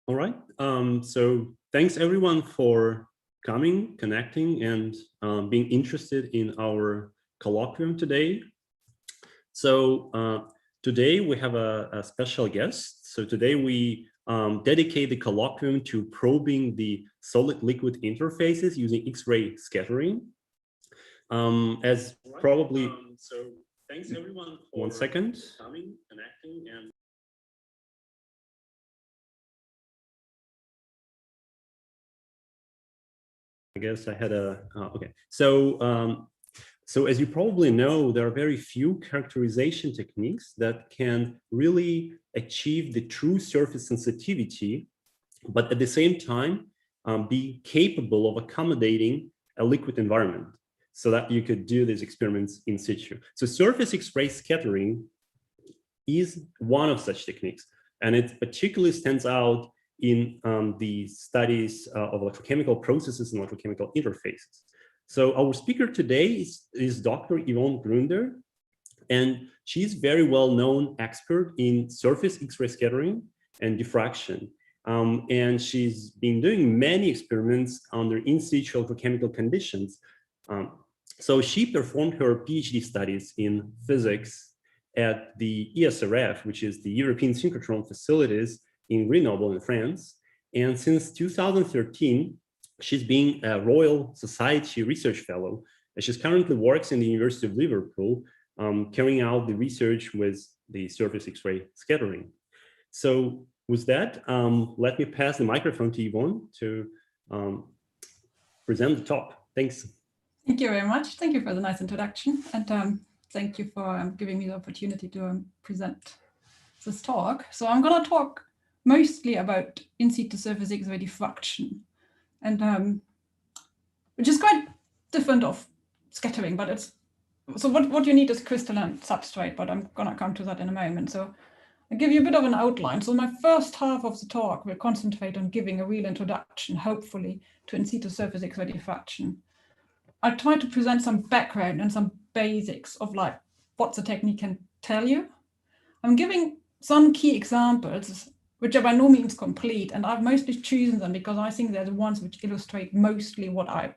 All right. So thanks everyone for coming, connecting, and being interested in our colloquium today. So today we have a special guest. So today we dedicate the colloquium to probing the solid-liquid interfaces using X-ray scattering. As probably, so thanks everyone for 1 second. Coming, connecting, and I guess I had a, okay. So as you probably know, there are very few characterization techniques that can really achieve the true surface sensitivity, but at the same time, be capable of accommodating a liquid environment so that you could do these experiments in situ. So surface X-ray scattering is one of such techniques, and it particularly stands out in the studies of electrochemical processes and electrochemical interfaces. So our speaker today is Dr. Yvonne Grunder, and she's very well-known expert in surface X-ray scattering and diffraction. And she's been doing many experiments under in-situ electrochemical conditions. So she performed her PhD studies in physics at the ESRF, which is the European Synchrotron facilities in Grenoble in France. And since 2013, she's been a Royal Society Research Fellow. And she currently works in the University of Liverpool, carrying out the research with the surface X-ray scattering. So with that, let me pass the microphone to Yvonne to present the talk. Thanks. Thank you very much. Thank you for the nice introduction. And thank you for giving me the opportunity to present this talk. So I'm going to talk mostly about in-situ surface X-ray diffraction, and which is quite different of scattering, but it's, so what you need is crystalline substrate, but I'm going to come to that in a moment. So I'll give you a bit of an outline. So my first half of the talk will concentrate on giving a real introduction, hopefully, to in-situ surface X-ray diffraction. I'll try to present some background and some basics of like what the technique can tell you. I'm giving some key examples, which are by no means complete, and I've mostly chosen them because I think they're the ones which illustrate mostly what I'm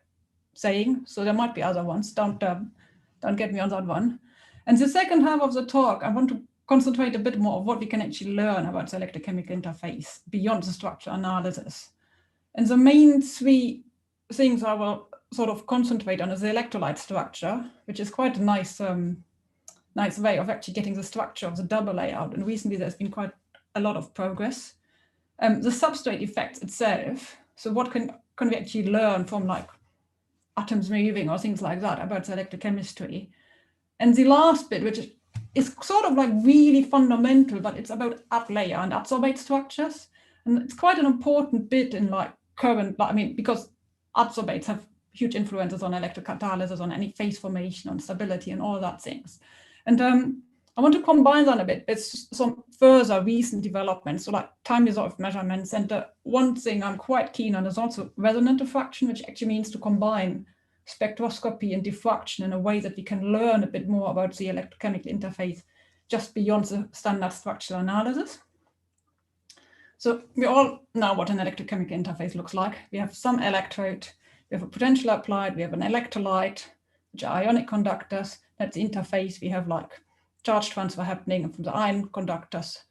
saying. So there might be other ones, don't get me on that one. And the second half of the talk, I want to concentrate a bit more on what we can actually learn about the electrochemical interface beyond the structure analysis. And the main three things I will sort of concentrate on is the electrolyte structure, which is quite a nice way of actually getting the structure of the double layout. And recently there's been quite a lot of progress. The substrate effects itself. So what can we actually learn from like atoms moving or things like that about the electrochemistry? And the last bit, which is sort of like really fundamental, but it's about ad-layer and adsorbate structures. And it's quite an important bit in like current, I mean, because adsorbates have huge influences on electrocatalysis, on any phase formation, on stability and all that things. And I want to combine that a bit with some further recent developments, so like time resolved measurements. And one thing I'm quite keen on is also resonant diffraction, which actually means to combine spectroscopy and diffraction in a way that we can learn a bit more about the electrochemical interface just beyond the standard structural analysis. So we all know what an electrochemical interface looks like. We have some electrode, we have a potential applied, we have an electrolyte, which are ionic conductors. That's the interface. We have like charge transfer happening from the ion conductors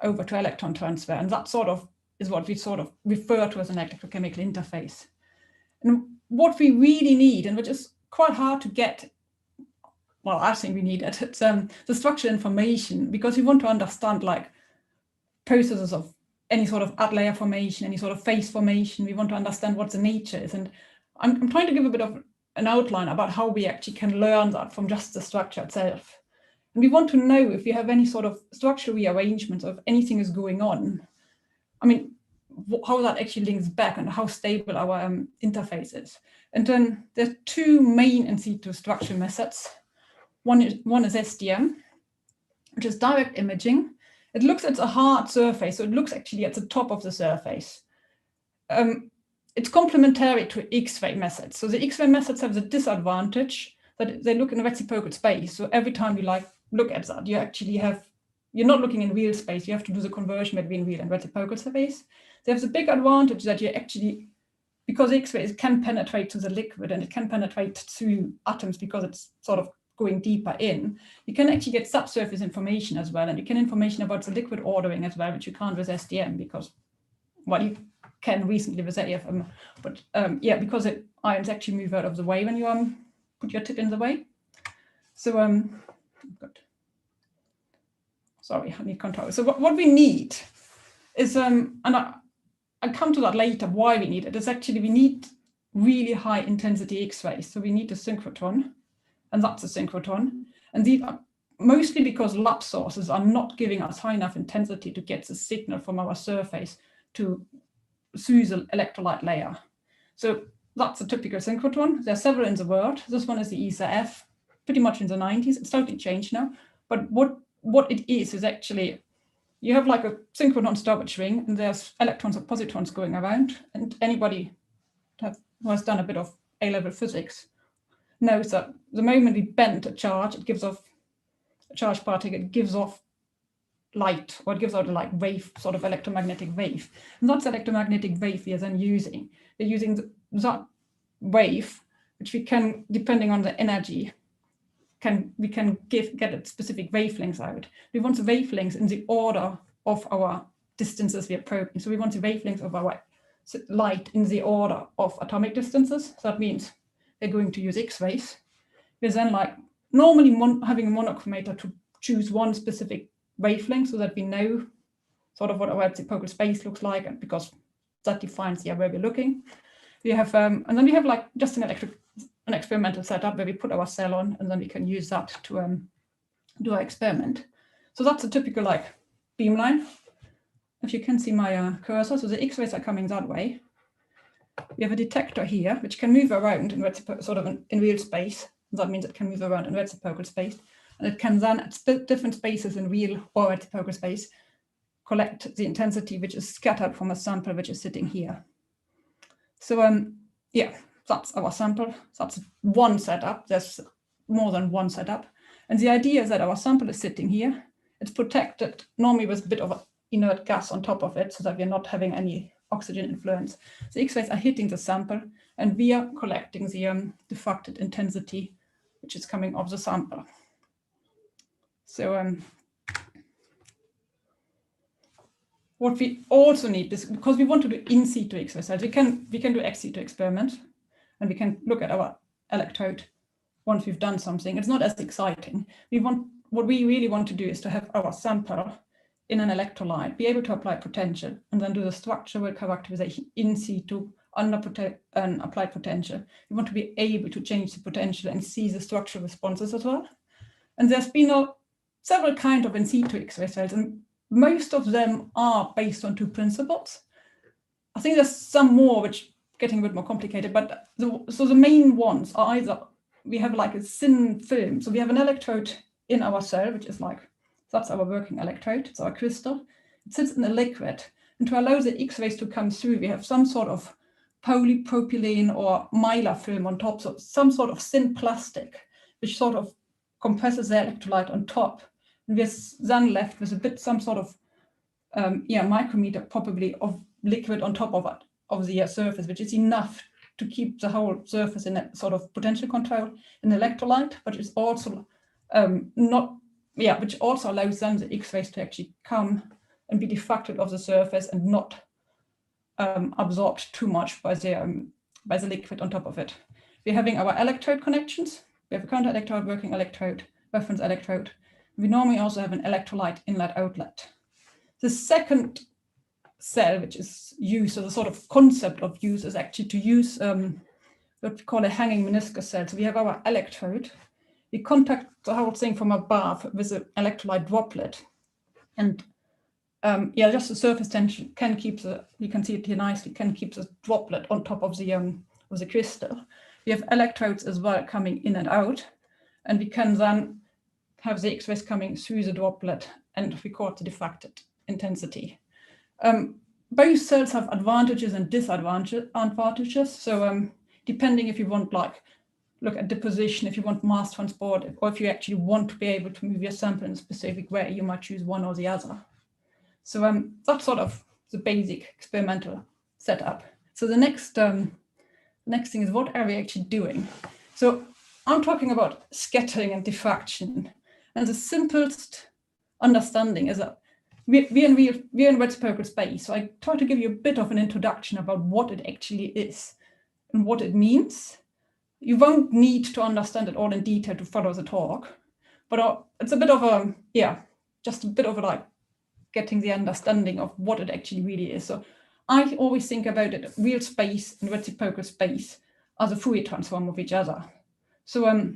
over to electron transfer. And that sort of is what we sort of refer to as an electrochemical interface. And what we really need, and which is quite hard to get, well, I think we need it, it's the structural information, because we want to understand like processes of any sort of ad-layer formation, any sort of phase formation. We want to understand what the nature is. And I'm trying to give a bit of an outline about how we actually can learn that from just the structure itself. And we want to know if we have any sort of structural rearrangements, or if anything is going on. I mean, how that actually links back and how stable our interface is. And then there's two main in-situ structural methods. One is SDM, which is direct imaging. It looks at a hard surface, so it looks actually at the top of the surface. It's complementary to X-ray methods. So the X-ray methods have the disadvantage that they look in a reciprocal space. So every time you like look at that, you actually have you're not looking in real space. You have to do the conversion between real and reciprocal space. There's a big advantage that you actually, because X-rays can penetrate to the liquid and it can penetrate through atoms because it's sort of going deeper in, you can actually get subsurface information as well. And you can information about the liquid ordering as well, which you can't with SDM because, well, you can recently with AFM, but yeah, because ions actually move out of the way when you put your tip in the way. So good. Sorry, I need control. So what we need is, and I'll come to that later, why we need it, is actually we need really high intensity X-rays. So we need a synchrotron, and that's a synchrotron. And these are mostly because lab sources are not giving us high enough intensity to get the signal from our surface to through the electrolyte layer. So that's a typical synchrotron. There are several in the world. This one is the ESA F, pretty much in the 90s. It's totally changed now. But what it is actually, you have like a synchronous storage ring, and there's electrons or positrons going around. And anybody who has done a bit of A-level physics knows that the moment we bend a charge, it gives off a charged particle, it gives off light, or it gives out a like wave, sort of electromagnetic wave. And that's electromagnetic wave we are then using. We're using that wave, which we can, depending on the energy, we can get it specific wavelengths out. We want the wavelengths in the order of our distances we are probing. So we want the wavelengths of our light in the order of atomic distances. So that means we're going to use X-rays. We're then like normally having a monochromator to choose one specific wavelength so that we know sort of what our reciprocal space looks like, and because that defines where we're looking. We have and then we have like just an experimental setup where we put our cell on, and then we can use that to do our experiment. So that's a typical like beamline. If you can see my cursor, so the X-rays are coming that way. We have a detector here which can move around in sort of in real space. That means it can move around in reciprocal space, and it can then at different spaces in real or reciprocal space collect the intensity which is scattered from a sample which is sitting here. So yeah, that's our sample. That's one setup. There's more than one setup. And the idea is that our sample is sitting here. It's protected normally with a bit of inert gas on top of it so that we're not having any oxygen influence. The X-rays are hitting the sample, and we are collecting the diffracted intensity which is coming off the sample. So what we also need is, because we want to do in-situ X-rays, we can do ex-situ experiments, and we can look at our electrode once we've done something. It's not as exciting. What we really want to do is to have our sample in an electrolyte, be able to apply potential, and then do the structural characterization in situ under applied potential. We want to be able to change the potential and see the structural responses as well. And there's been several kinds of in situ X-ray cells, and most of them are based on two principles. I think there's some more which getting a bit more complicated, but so the main ones are either we have like a thin film. So we have an electrode in our cell, which is like, that's our working electrode, it's our crystal. It sits in a liquid. And to allow the X-rays to come through, we have some sort of polypropylene or mylar film on top, so some sort of thin plastic, which sort of compresses the electrolyte on top. And we're then left with a bit, some sort of micrometer probably of liquid on top of the surface, which is enough to keep the whole surface in a sort of potential control in electrolyte, but it's also which also allows then the X-rays to actually come and be diffracted off the surface and not absorbed too much by the liquid on top of it. We're having our electrode connections. We have a counter electrode, working electrode, reference electrode. We normally also have an electrolyte inlet outlet. The second cell which is used, so the sort of concept of use is actually to use what we call a hanging meniscus cell. So we have our electrode. We contact the whole thing from above with an electrolyte droplet. And just the surface tension can keep you can see it here nicely, can keep the droplet on top of the crystal. We have electrodes as well coming in and out, and we can then have the X-rays coming through the droplet and record the diffracted intensity. Both cells have advantages and disadvantages. So depending if you want like look at deposition, if you want mass transport, or if you actually want to be able to move your sample in a specific way, you might choose one or the other. So that's sort of the basic experimental setup. So the next thing is, what are we actually doing? So I'm talking about scattering and diffraction. And the simplest understanding is that we're in reciprocal space. So I try to give you a bit of an introduction about what it actually is and what it means. You won't need to understand it all in detail to follow the talk, but it's a bit of a, just a bit of a, like, getting the understanding of what it actually really is. So I always think about it, real space and reciprocal space as a Fourier transform of each other. So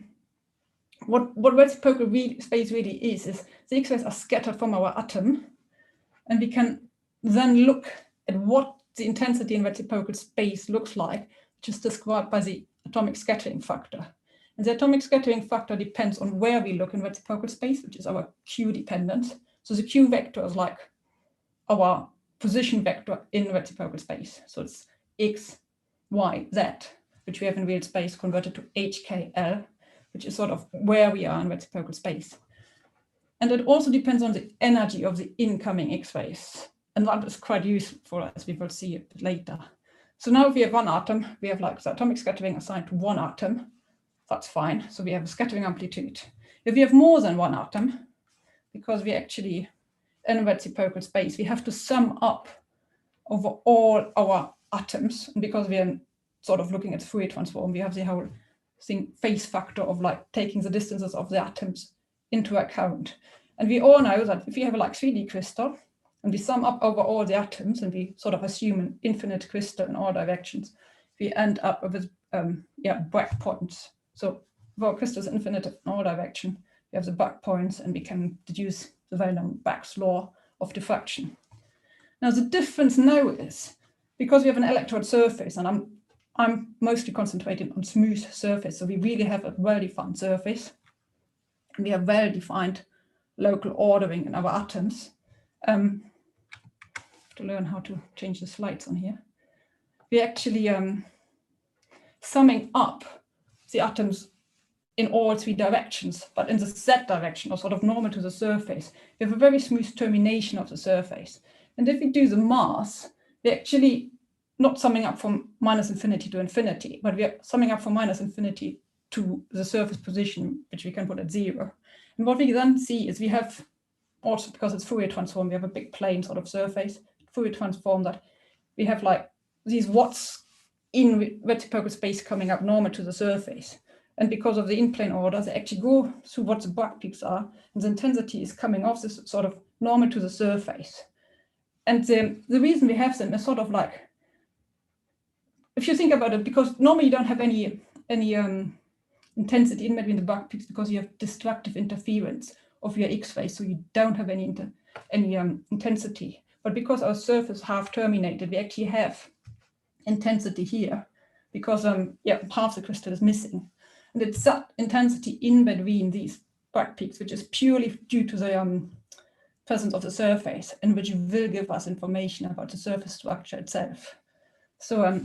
what reciprocal space really is the X-rays are scattered from our atom, and we can then look at what the intensity in reciprocal space looks like, which is described by the atomic scattering factor. And the atomic scattering factor depends on where we look in reciprocal space, which is our Q dependence. So the Q vector is like our position vector in reciprocal space. So it's X, Y, Z, which we have in real space converted to HKL, which is sort of where we are in reciprocal space. And it also depends on the energy of the incoming X-rays. And that is quite useful for us, we will see a bit later. So now if we have one atom, we have like the atomic scattering assigned to one atom. That's fine. So we have a scattering amplitude. If we have more than one atom, because we actually in reciprocal space, we have to sum up over all our atoms. And because we are sort of looking at the Fourier transform, we have the whole thing phase factor of like taking the distances of the atoms into account. And we all know that if we have a like 3D crystal and we sum up over all the atoms and we sort of assume an infinite crystal in all directions, we end up with back points. So if our crystal is infinite in all directions, we have the back points, and we can deduce the well-known Bach's law of diffraction. Now the difference now is, because we have an electrode surface, and I'm mostly concentrating on smooth surface, so we really have a well-defined surface, and we have well-defined local ordering in our atoms. To learn how to change the slides on here, we actually summing up the atoms in all three directions, but in the Z direction, or sort of normal to the surface, we have a very smooth termination of the surface. And if we do the mass, we're actually not summing up from minus infinity to infinity, but we are summing up from minus infinity to the surface position, which we can put at 0. And what we then see is we have, also because it's Fourier transform, we have a big plane sort of surface, Fourier transform, that we have like these watts in reciprocal space coming up normal to the surface. And because of the in-plane order, they actually go through what the back peaks are, and the intensity is coming off this sort of normal to the surface. And the reason we have them is sort of like, if you think about it, because normally you don't have any intensity in between the back peaks because you have destructive interference of your X-rays, so you don't have any intensity. But because our surface half terminated, we actually have intensity here, because half the crystal is missing. And it's that intensity in between these back peaks, which is purely due to the presence of the surface, and which will give us information about the surface structure itself. So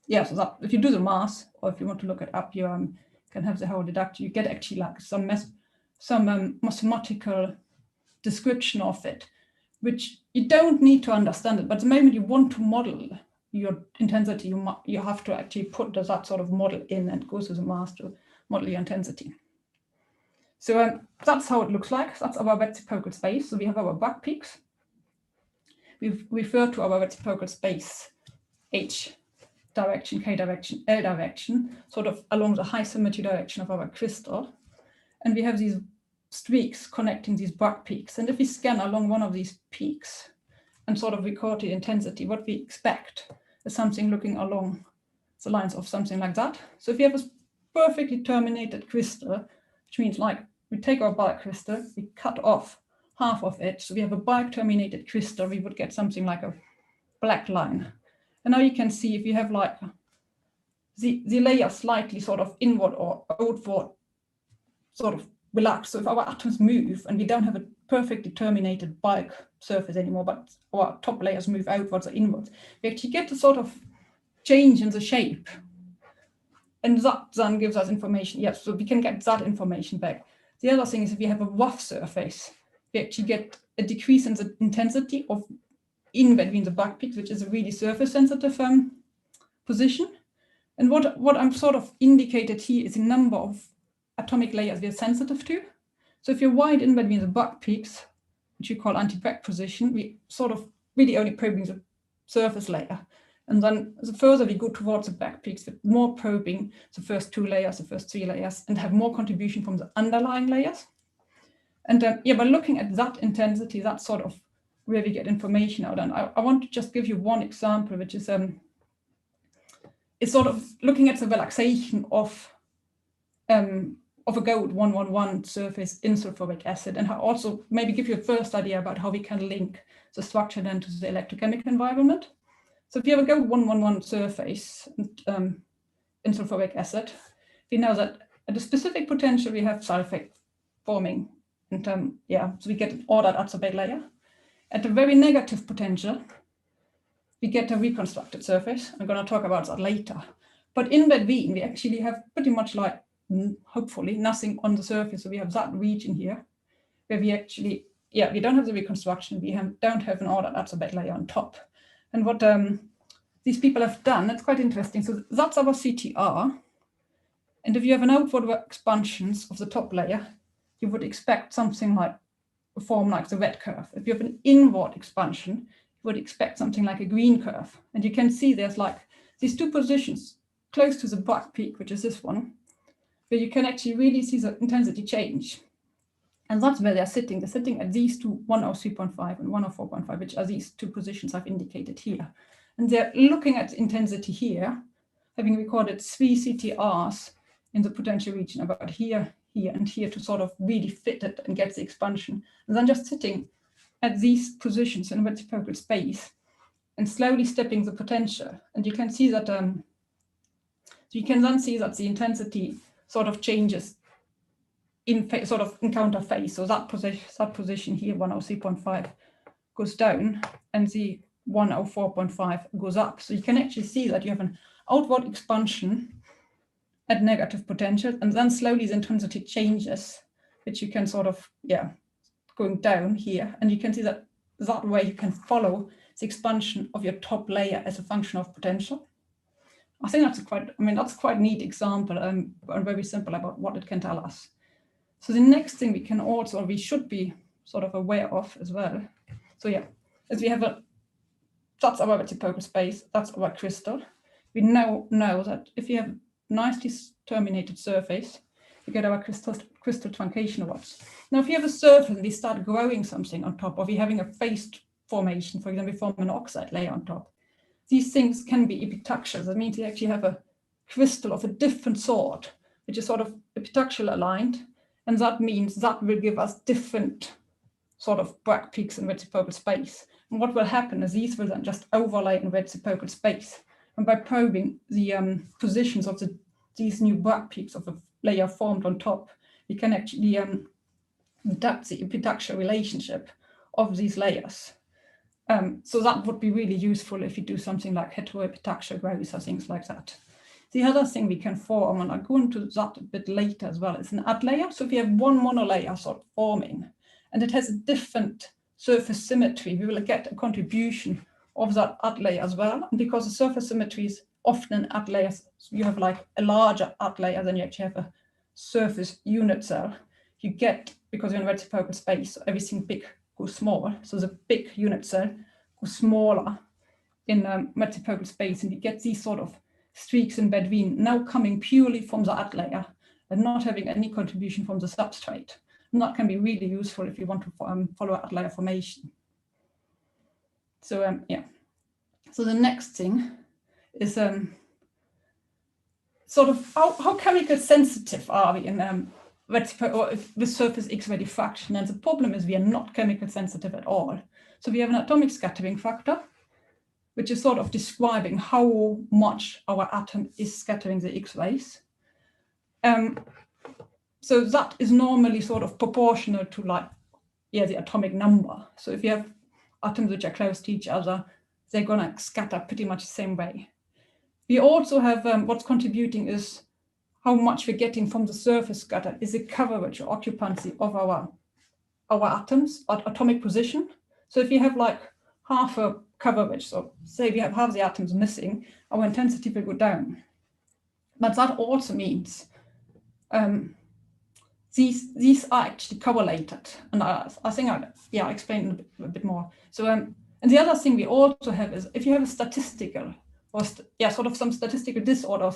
so that if you do the mass, or if you want to look it up, you can have the whole deduction. You get actually like some mathematical description of it, which you don't need to understand it. But the moment you want to model your intensity, you have to actually put that sort of model in and go through the mass to model your intensity. So that's how it looks like. That's our reciprocal space. So we have our back peaks. We've referred to our reciprocal space H direction, K direction, L direction, sort of along the high symmetry direction of our crystal. And we have these streaks connecting these back peaks. And if we scan along one of these peaks and sort of record the intensity, what we expect is something looking along the lines of something like that. So if you have a perfectly terminated crystal, which means like we take our bulk crystal, we cut off half of it, so we have a bulk terminated crystal, we would get something like a black line. And now you can see if you have like the layer slightly sort of inward or outward sort of relaxed. So if our atoms move and we don't have a perfectly terminated bulk surface anymore, but our top layers move outwards or inwards, we actually get a sort of change in the shape And that then gives us information. Yes, so we can get that information back. The other thing is if we have a rough surface, we actually get a decrease in the intensity of in between the back peaks, which is a really surface sensitive position. And what I'm sort of indicated here is the number of atomic layers we are sensitive to. So if you're wide in between the back peaks, which we call anti-back position, we sort of really only probing the surface layer. And then the further we go towards the back peaks, the more probing the first 2 layers, the first 3 layers, and have more contribution from the underlying layers. And yeah, by looking at that intensity, that's sort of where we get information out. And I want to just give you one example, which is sort of looking at the relaxation of a gold 111 surface in sulfuric acid, and also maybe give you a first idea about how we can link the structure then to the electrochemical environment. So if you have a gold 111 surface in sulfuric acid, we know that at a specific potential we have sulfate forming, and yeah, so we get an ordered adsorbate layer. At a very negative potential, we get a reconstructed surface. I'm going to talk about that later. But in between, we actually have pretty much like, hopefully, nothing on the surface. So we have that region here, where we actually, yeah, we don't have the reconstruction. We don't have an ordered adsorbate layer on top. And what these people have done, it's quite interesting. So that's our CTR. And if you have an outward expansions of the top layer, you would expect something like a form like the red curve. If you have an inward expansion, you would expect something like a green curve. And you can see there's like these 2 positions close to the back peak, which is this one, where you can actually really see the intensity change. And that's where they're sitting. They're sitting at these 2, 103.5 and 104.5, which are these 2 positions I've indicated here. And they're looking at the intensity here, having recorded 3 CTRs in the potential region, about here, here, and here, to sort of really fit it and get the expansion. And then just sitting at these positions in reciprocal space and slowly stepping the potential. And you can see that, so you can then see that the intensity sort of changes in sort of encounter phase. So that position here, 103.5, goes down, and the 104.5 goes up. So you can actually see that you have an outward expansion at negative potential, and then slowly the intensity changes, which you can sort of, yeah, going down here. And you can see that that way you can follow the expansion of your top layer as a function of potential. I think that's that's quite a neat example, and very simple about what it can tell us. So the next thing we can also, or we should be sort of aware of as well. So yeah, as we have that's our reciprocal space, that's our crystal. We now know that if you have nicely terminated surface, you get our crystal truncation rods. Now, if you have a surface and we start growing something on top, or we're having a phased formation, for example, we form an oxide layer on top, these things can be epitaxial. That means you actually have a crystal of a different sort, which is sort of epitaxial aligned. And that means that will give us different sort of back peaks in reciprocal space. And what will happen is these will then just overlay in reciprocal space. And by probing the positions of these new back peaks of a layer formed on top, we can actually deduct the epitaxial relationship of these layers. So that would be really useful if you do something like heteroepitaxial growth or things like that. The other thing we can form, and I'll go into that a bit later as well, is an ad layer. So if you have one monolayer sort of forming, and it has a different surface symmetry, we will get a contribution of that ad layer as well. And because the surface symmetry is often in ad layers, so you have like a larger ad layer than you actually have a surface unit cell. You get, because you're in reciprocal space, so everything big goes small. So the big unit cell goes smaller in reciprocal space, and you get these sort of streaks in between, now coming purely from the ad layer and not having any contribution from the substrate. And that can be really useful if you want to follow ad layer formation. So yeah, so the next thing is sort of how chemical sensitive are we in with surface X-ray diffraction. And the problem is we are not chemical sensitive at all. So we have an atomic scattering factor, which is sort of describing how much our atom is scattering the X-rays. So that is normally sort of proportional to the atomic number. So if you have atoms which are close to each other, they're gonna scatter pretty much the same way. We also have what's contributing is how much we're getting from the surface scatter is the coverage or occupancy of our atoms at atomic position. So if you have like half a coverage, so say we have half the atoms missing, our intensity will go down. But that also means these are actually correlated, and I think I explained a bit more. So and the other thing we also have is if you have a statistical or sort of some statistical disorder,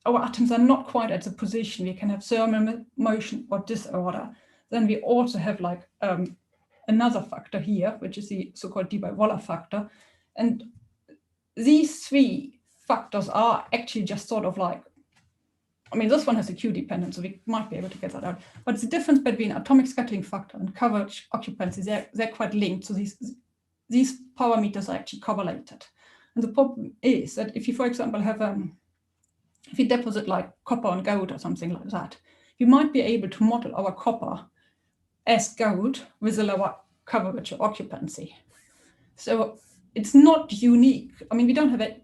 our atoms are not quite at the position, we can have thermal motion or disorder, then we also have like another factor here, which is the so-called Debye-Waller factor. And these three factors are actually just sort of like, I mean, this one has a Q dependence, so we might be able to get that out. But it's the difference between atomic scattering factor and coverage occupancy. They're quite linked. So these parameters are actually correlated. And the problem is that if you, for example, have if you deposit like copper and gold or something like that, you might be able to model our copper as gold with a lower coverage or occupancy. So it's not unique. I mean, we don't have it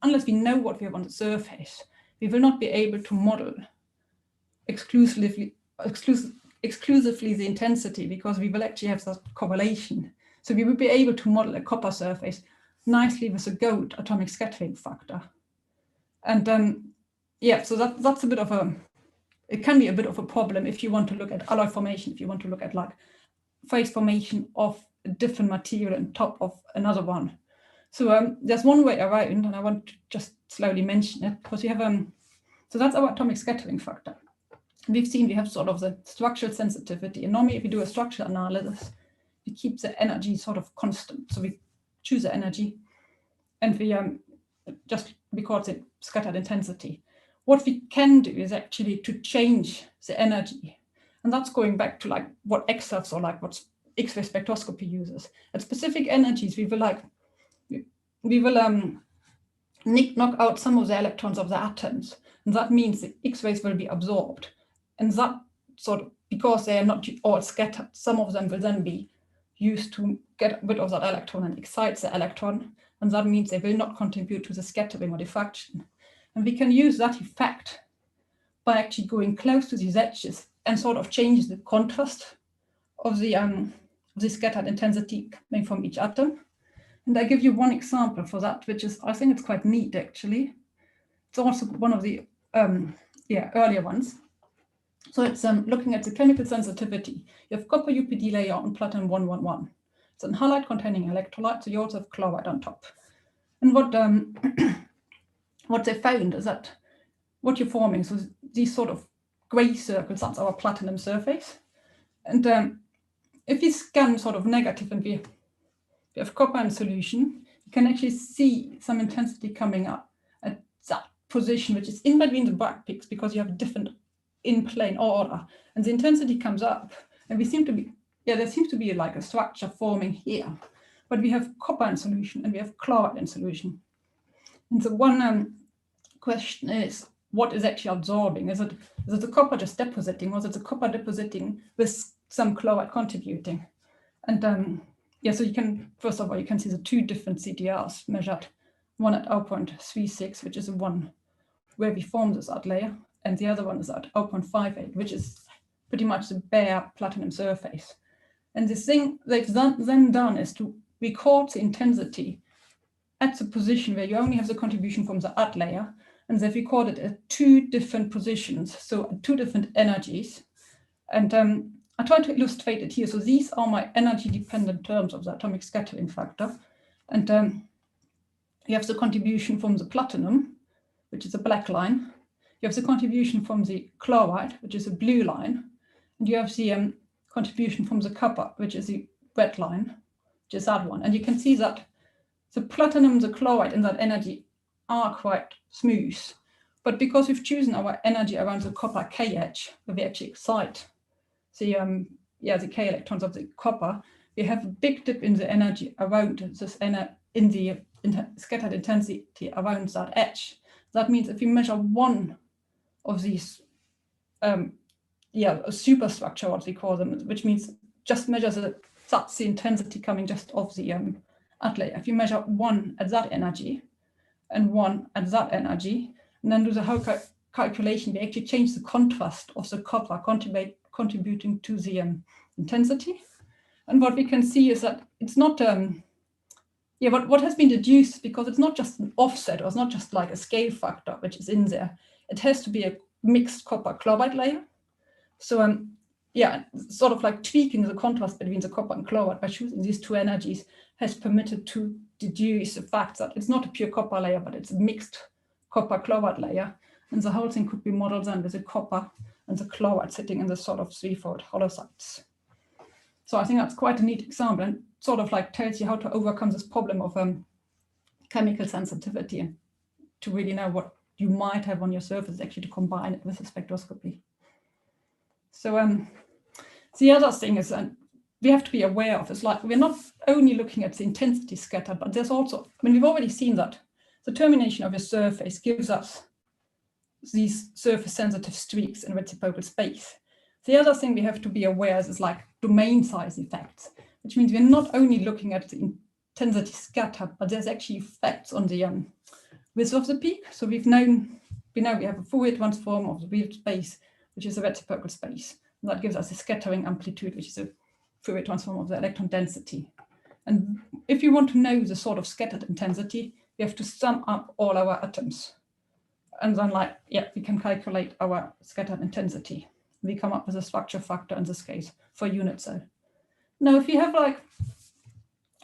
unless we know what we have on the surface. We will not be able to model exclusively the intensity, because we will actually have that correlation. So we will be able to model a copper surface nicely with a gold atomic scattering factor. And so that's a bit of it can be a bit of a problem if you want to look at alloy formation, if you want to look at like phase formation of a different material on top of another one. So there's one way around, and I want to just slowly mention it, because you have so that's our atomic scattering factor. We've seen we have sort of the structural sensitivity, and normally if you do a structural analysis, we keep the energy sort of constant. So we choose the energy, and we just record the scattered intensity. What we can do is actually to change the energy, and that's going back to like what X-rays or like what X-ray spectroscopy uses. At specific energies, we will knock out some of the electrons of the atoms, and that means the X-rays will be absorbed. And that sort of, because they are not all scattered, some of them will then be used to get rid of that electron and excite the electron, and that means they will not contribute to the scattering or diffraction. And we can use that effect by actually going close to these edges and sort of change the contrast of the scattered intensity coming from each atom. And I give you one example for that, which is, I think it's quite neat actually. It's also one of the earlier ones. So it's looking at the chemical sensitivity. You have copper UPD layer on platinum 111. It's an halide containing electrolyte, so you also have chloride on top. And what they found is that what you're forming, so these sort of gray circles, that's our platinum surface. And if you scan sort of negative and we have copper in solution, you can actually see some intensity coming up at that position, which is in between the black peaks, because you have different in plane order, and the intensity comes up, and we seem to be, there seems to be like a structure forming here, but we have copper in solution and we have chloride in solution. And the one question is, what is actually absorbing? Is it the copper just depositing, or is it the copper depositing with some chloride contributing? And so you can, first of all, you can see the two different CDRs measured, one at 0.36, which is the one where we form this art layer, and the other one is at 0.58, which is pretty much the bare platinum surface. And the thing they've then done is to record the intensity at the position where you only have the contribution from the art layer, and they've recorded at two different positions, so at two different energies. And I try to illustrate it here. So these are my energy-dependent terms of the atomic scattering factor. And you have the contribution from the platinum, which is a black line. You have the contribution from the chloride, which is a blue line. And you have the contribution from the copper, which is the red line, which is that one. And you can see that the platinum, the chloride, and that energy are quite smooth. But because we've chosen our energy around the copper K edge, where we actually excite the K electrons of the copper, we have a big dip in the energy around this in the scattered intensity around that edge. That means if we measure one of these, a superstructure, what we call them, which means just measures that's the intensity coming just off the art layer. If you measure one at that energy and one at that energy, and then do the whole calculation, we actually change the contrast of the copper, contributing to the intensity. And what we can see is that it's not, what has been deduced, because it's not just an offset, or it's not just like a scale factor which is in there. It has to be a mixed copper chloride layer. So sort of like tweaking the contrast between the copper and chloride by choosing these two energies has permitted to deduce the fact that it's not a pure copper layer, but it's a mixed copper chloride layer. And the whole thing could be modeled then with the copper and the chloride sitting in the sort of threefold hollow sites. So I think that's quite a neat example, and sort of like tells you how to overcome this problem of chemical sensitivity, and to really know what you might have on your surface, actually to combine it with the spectroscopy. So the other thing is, we have to be aware of, is like we're not only looking at the intensity scattered, but there's also, we've already seen that the termination of your surface gives us these surface sensitive streaks in reciprocal space. The other thing we have to be aware is like domain size effects, which means we're not only looking at the intensity scattered, but there's actually effects on the width of the peak. So we know we have a Fourier transform of the real space, which is a reciprocal space. And that gives us a scattering amplitude, which is a Fourier transform of the electron density. And if you want to know the sort of scattered intensity, we have to sum up all our atoms. And then we can calculate our scattered intensity. We come up with a structure factor in this case for unit cell. Now, if you have like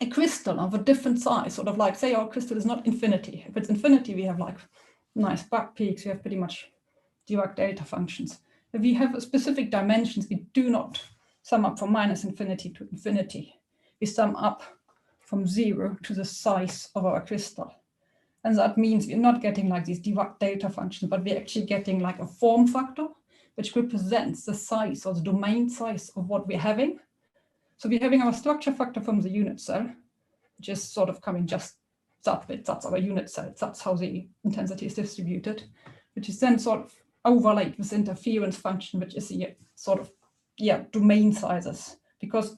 a crystal of a different size, sort of like, say our crystal is not infinity. If it's infinity, we have like nice back peaks. We have pretty much Dirac delta functions. If we have specific dimensions, we do not sum up from minus infinity to infinity. We sum up from 0 to the size of our crystal. And that means we're not getting like these Dirac delta functions, but we're actually getting like a form factor, which represents the size or the domain size of what we're having. So we're having our structure factor from the unit cell, which is sort of coming just that bit. That's our unit cell. That's how the intensity is distributed, which is then sort of overlaid with interference function, which is the sort of, domain sizes. Because,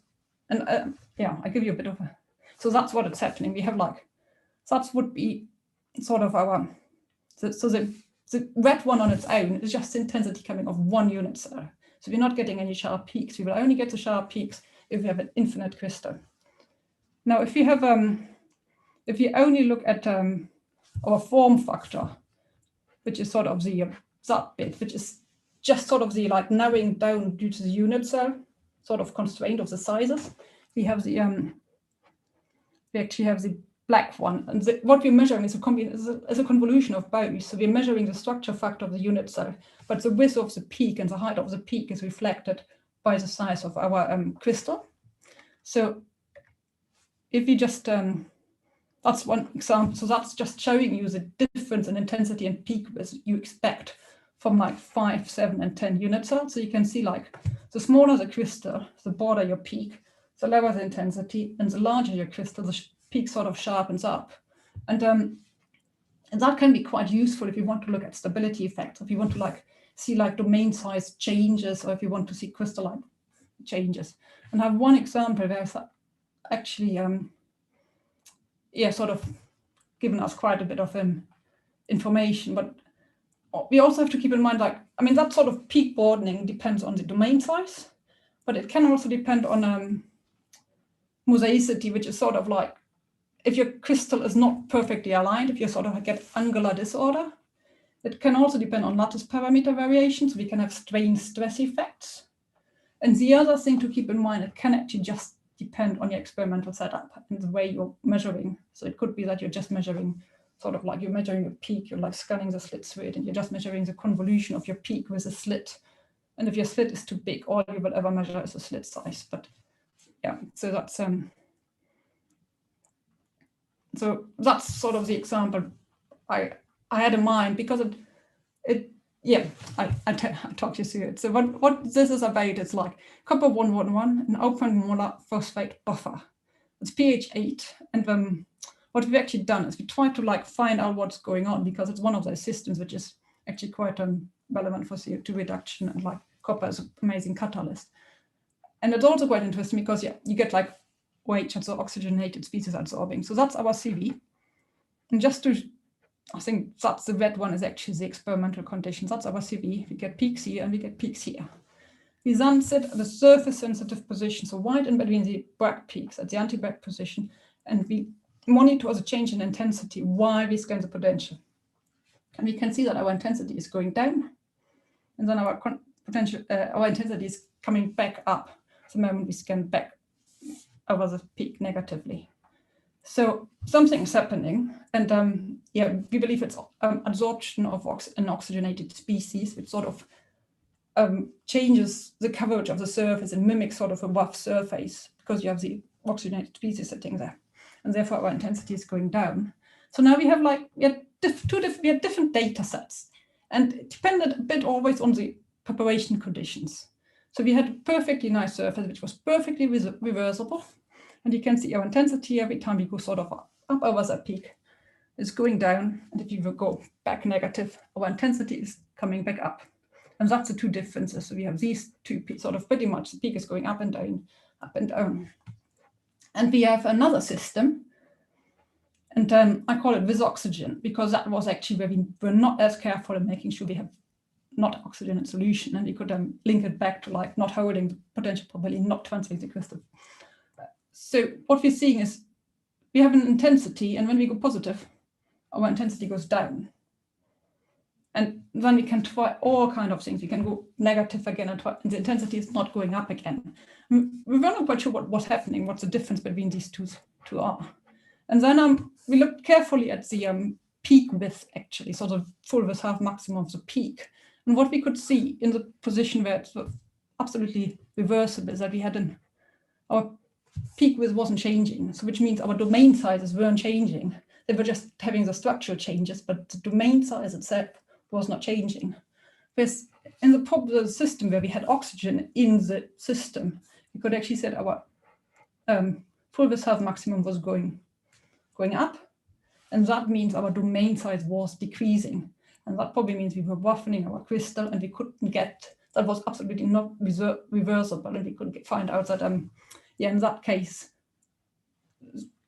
and I give you a bit of a, so that's what it's happening. We have like, that would be sort of our, so the red one on its own is just the intensity coming off one unit cell. So we're not getting any sharp peaks. We will only get the sharp peaks if we have an infinite crystal. Now, if you have, if you only look at our form factor, which is sort of the that bit, which is just sort of the like narrowing down due to the unit cell sort of constraint of the sizes, we have the we actually have the black one, and what we're measuring is a convolution of both. So we're measuring the structure factor of the unit cell, but the width of the peak and the height of the peak is reflected by the size of our crystal. So if we just, that's one example. So that's just showing you the difference in intensity and peak width you expect from like 5, 7, and 10 unit cells. So you can see like the smaller the crystal, the broader your peak, the lower the intensity, and the larger your crystal, the peak sort of sharpens up. And that can be quite useful if you want to look at stability effects, if you want to like see like domain size changes, or if you want to see crystalline changes. And I have one example where it's actually sort of given us quite a bit of information, but we also have to keep in mind, like, I mean, that sort of peak broadening depends on the domain size, but it can also depend on mosaicity, which is sort of like, if your crystal is not perfectly aligned, if you sort of get angular disorder. It can also depend on lattice parameter variations. We can have strain stress effects. And the other thing to keep in mind, it can actually just depend on your experimental setup and the way you're measuring. So it could be that you're just measuring sort of like you're measuring your peak, you're like scanning the slit through it, and you're just measuring the convolution of your peak with a slit. And if your slit is too big, all you will ever measure is the slit size. But yeah, so that's sort of the example I had in mind, because I talked you through it. So what this is about, it's like copper 111, an open molar phosphate buffer. It's pH 8, and what we've actually done is we try to like find out what's going on, because it's one of those systems which is actually quite relevant for CO2 reduction, and like copper is an amazing catalyst. And it's also quite interesting because you get like OH, so oxygenated species adsorbing. So that's our CV. And just to I think that's the red one is actually the experimental conditions. That's our CV. We get peaks here and we get peaks here. We then set the surface sensitive position, so right in between the Bragg peaks at the anti-Bragg position, and we monitor the change in intensity while we scan the potential. And we can see that our intensity is going down, and then our intensity is coming back up the moment we scan back over the peak negatively. So something is happening, and yeah, we believe it's adsorption of an oxygenated species, which sort of changes the coverage of the surface and mimics sort of a rough surface because you have the oxygenated species sitting there, and therefore our intensity is going down. So now we have different data sets, and it depended a bit always on the preparation conditions. So we had a perfectly nice surface which was perfectly reversible, and you can see our intensity every time we go sort of up over that peak is going down, and if you will go back negative, our intensity is coming back up. And that's the two differences. So we have these two peaks, sort of pretty much the peak is going up and down, up and down. And we have another system, and I call it with oxygen, because that was actually where we were not as careful in making sure we have not oxygen in solution, and we could link it back to like not holding the potential probability, not transferring the crystal. So what we're seeing is we have an intensity, and when we go positive, our intensity goes down. And then we can try all kinds of things. We can go negative again, and the intensity is not going up again. We're not quite sure what's happening, what's the difference between these two are. And then we looked carefully at the peak width, actually, sort of full width half maximum of the peak. And what we could see in the position where it's absolutely reversible is that we had our peak width wasn't changing, so which means our domain sizes weren't changing. They were just having the structural changes, but the domain size itself was not changing. Whereas in the system where we had oxygen in the system, we could actually say our full width half maximum was going up, and that means our domain size was decreasing, and that probably means we were roughening our crystal, and we couldn't get, that was absolutely not reversible, and we couldn't find out that yeah, in that case,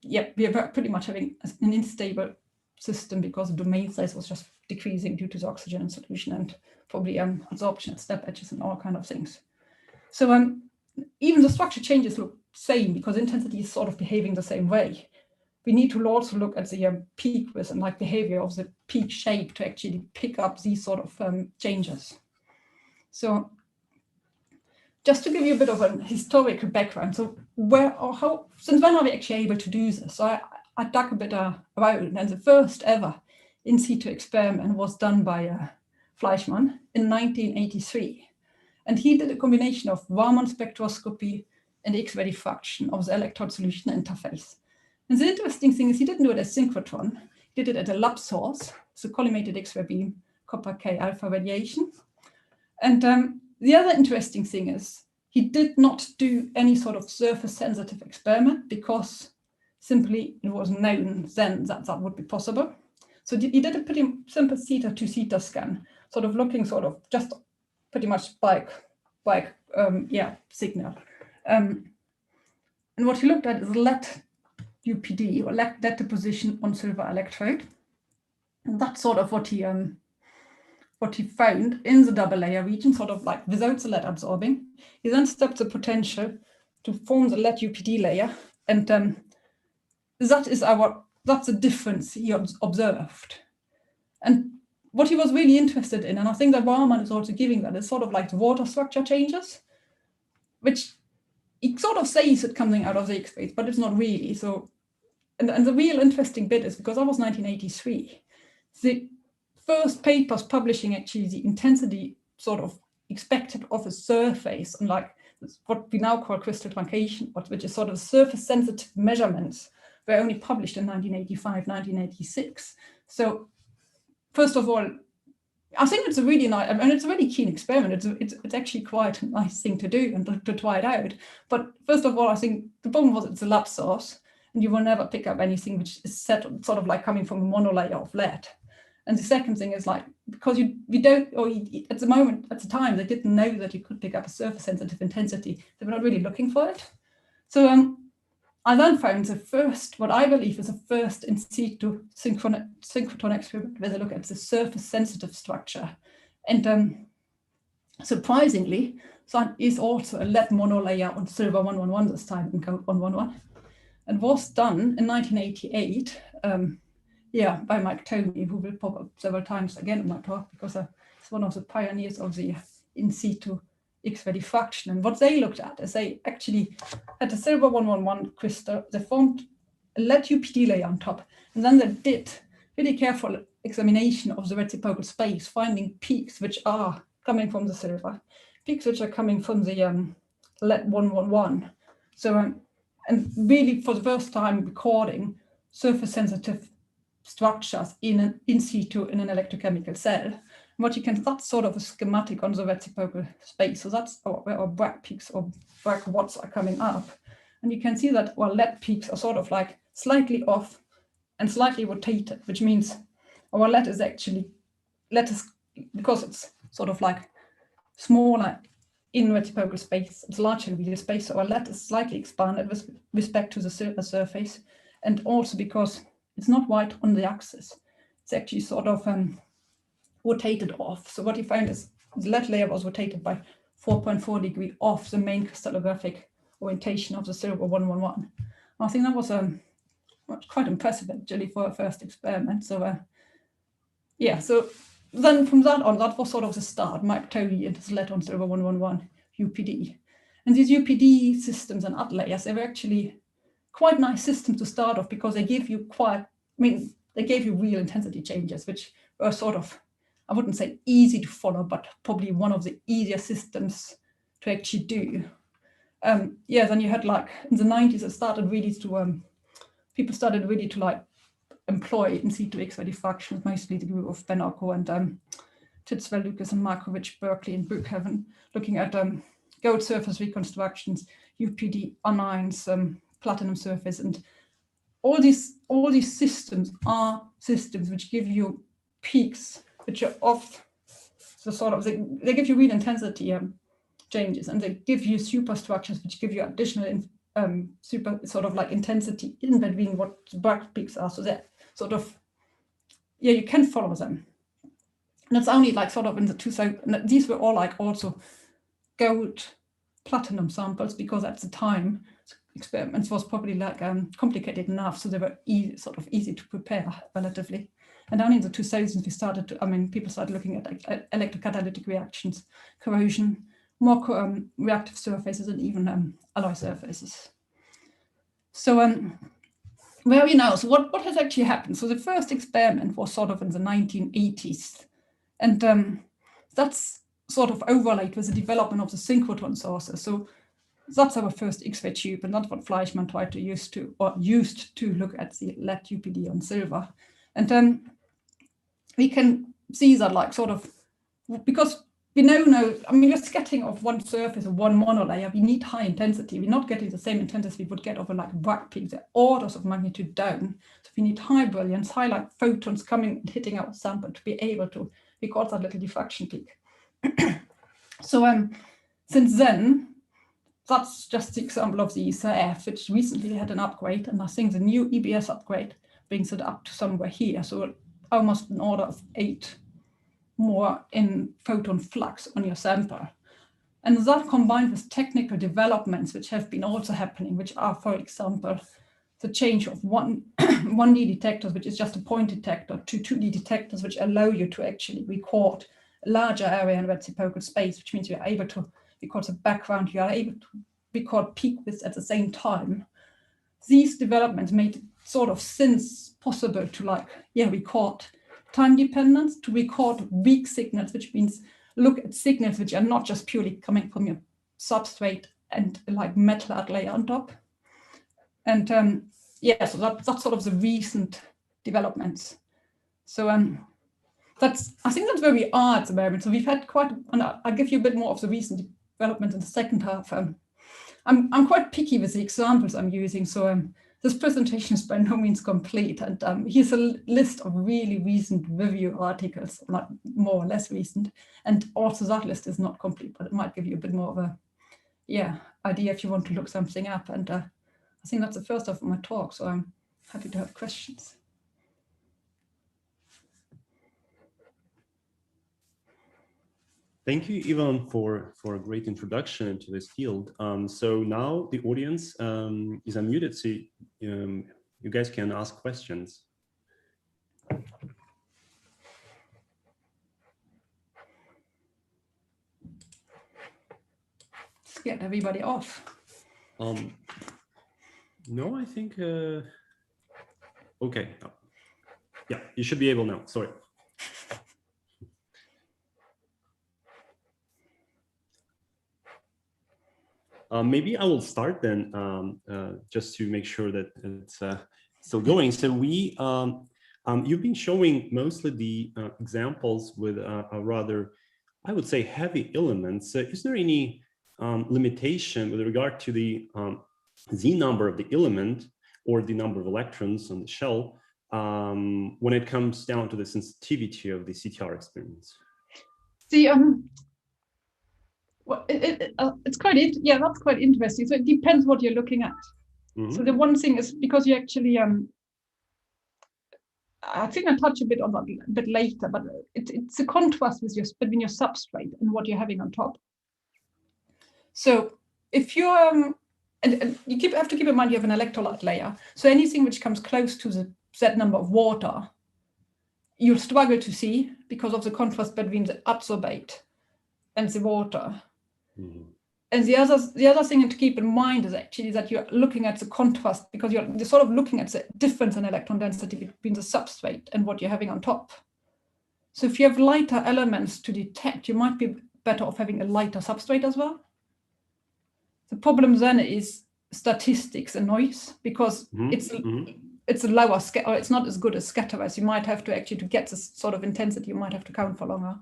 yeah, we are pretty much having an unstable system because the domain size was just decreasing due to the oxygen in solution and probably adsorption at step edges and all kind of things. So even the structure changes look same because intensity is sort of behaving the same way. We need to also look at the peak width and like behavior of the peak shape to actually pick up these sort of changes. So just to give you a bit of a historical background, so since when are we actually able to do this? So I dug a bit around, and the first ever in-situ experiment was done by Fleischmann in 1983. And he did a combination of Raman spectroscopy and X-ray diffraction of the electrode solution interface. And the interesting thing is he didn't do it as synchrotron, he did it at a lab source, so collimated X-ray beam, copper K alpha radiation. And the other interesting thing is he did not do any sort of surface sensitive experiment because simply it was known then that that would be possible. So he did a pretty simple theta to theta scan, sort of looking sort of just pretty much by signal. And what he looked at is lead UPD, or lead deposition on silver electrode. And that's sort of what he found in the double layer region, sort of like without the lead absorbing. He then stepped the potential to form the lead UPD layer, and that's the difference he observed. And what he was really interested in, and I think that Raman is also giving that, is sort of like the water structure changes, which he sort of says it coming out of the X-rays, but it's not really. So, and the real interesting bit is because that was 1983, the first papers publishing actually the intensity sort of expected of a surface, and like what we now call crystal truncation, which is sort of surface sensitive measurements, were only published in 1985, 1986. So first of all, I think it's a really nice, I mean, it's a really keen experiment. It's actually quite a nice thing to do and to try it out. But first of all, I think the problem was it's a lab source, and you will never pick up anything which is sort of like coming from a monolayer of lead. And the second thing is like, because at the time, they didn't know that you could pick up a surface sensitive intensity. They were not really looking for it. So I then found the first, what I believe is the first in situ synchrotron experiment where they look at the surface sensitive structure. And surprisingly, that is also a lead monolayer on silver 111 this time in code 111, and was done in 1988, by Mike Toney, who will pop up several times again in my talk because he's one of the pioneers of the in situ X-ray diffraction. And what they looked at is they actually had a silver 111 crystal, they formed a lead UPD layer on top, and then they did really careful examination of the reciprocal space, finding peaks which are coming from the silver, peaks which are coming from the lead 111. So, and really for the first time recording surface sensitive structures in an in situ in an electrochemical cell. And what you can, that's sort of a schematic on the reciprocal space. So that's where our black peaks or black watts are coming up. And you can see that our lead peaks are sort of like slightly off and slightly rotated, which means our lead is actually, because it's sort of like smaller in reciprocal space, it's larger in the space, so our lead is slightly expanded with respect to the surface, and also because it's not right on the axis, it's actually sort of rotated off. So what you find is the lead layer was rotated by 4.4 degrees off the main crystallographic orientation of the silver 111. I think that was quite impressive actually for a first experiment. So so then from that on, that was sort of the start. Mike Toney and his lead on silver 111 UPD. And these UPD systems and layers, they were actually quite nice systems to start off because they give you they gave you real intensity changes, which were sort of, I wouldn't say easy to follow, but probably one of the easier systems to actually do. Then you had like in the 90s, it started really to, people started really to like employ in situ X-ray diffraction, mostly the group of Ben Ocko and Titzwell, Lucas and Markovich, Berkeley and Brookhaven, looking at gold surface reconstructions, UPD anions, platinum surface, and all these systems are systems which give you peaks which are off the sort of, they give you real intensity changes, and they give you superstructures which give you additional super sort of like intensity in between what the black peaks are. So that sort of, you can follow them. And it's only like sort of in the 2000, these were all like also gold platinum samples, because at the time experiments was probably like complicated enough, so they were easy to prepare relatively. And only in the 2000s we started to, people started looking at electrocatalytic reactions, corrosion, more reactive surfaces, and even alloy surfaces. So where are we now? So what has actually happened? So the first experiment was sort of in the 1980s, and that's sort of overlaid with the development of the synchrotron sources. So that's our first X-ray tube, and that's what Fleischmann tried to used to look at the lead UPD on silver. And we can see that like sort of, because we know, just getting off one surface of one monolayer, we need high intensity. We're not getting the same intensity we would get over like black peaks. They're orders of magnitude down. So we need high brilliance, high like photons coming and hitting our sample to be able to record that little diffraction peak. So since then, that's just the example of the ESRF, which recently had an upgrade, and I think the new EBS upgrade brings it up to somewhere here. So almost an order of 8 more in photon flux on your sample. And that combined with technical developments which have been also happening, which are, for example, the change of 1D detectors, which is just a point detector, to 2D detectors, which allow you to actually record a larger area in reciprocal space, which means you're able to record the background, you are able to record peak widths at the same time. These developments made it sort of since possible to record time dependence, to record weak signals, which means look at signals which are not just purely coming from your substrate and like metal layer on top. And so that's sort of the recent developments. So I think that's where we are at the moment. So we've had quite, and I'll give you a bit more of the recent development in the second half. I'm quite picky with the examples I'm using. So this presentation is by no means complete. And here's a list of really recent review articles, like more or less recent. And also that list is not complete, but it might give you a bit more of a idea if you want to look something up. And I think that's the first of my talk, so I'm happy to have questions. Thank you, Yvonne, for a great introduction into this field. So now the audience is unmuted, so you guys can ask questions. Get everybody off. No, I think, okay. Yeah, you should be able now, sorry. Maybe I will start then, just to make sure that it's still going. So you've been showing mostly the examples with a rather, I would say, heavy elements. Is there any limitation with regard to the Z number of the element or the number of electrons on the shell when it comes down to the sensitivity of the CTR experiments? See, well, it's quite, yeah, that's quite interesting. So it depends what you're looking at. Mm-hmm. So the one thing is, because you actually, I think I'll touch a bit on that a bit later, but it's a contrast with between your substrate and what you're having on top. So if you and you have to keep in mind you have an electrolyte layer. So anything which comes close to the Z number of water, you'll struggle to see because of the contrast between the adsorbate and the water. Mm-hmm. And the other thing to keep in mind is actually that you're looking at the contrast, because you're sort of looking at the difference in electron density between the substrate and what you're having on top. So if you have lighter elements to detect, you might be better off having a lighter substrate as well. The problem then is statistics and noise, because it's a lower scale, or it's not as good as characterise. You might have to actually, to get this sort of intensity, you might have to count for longer.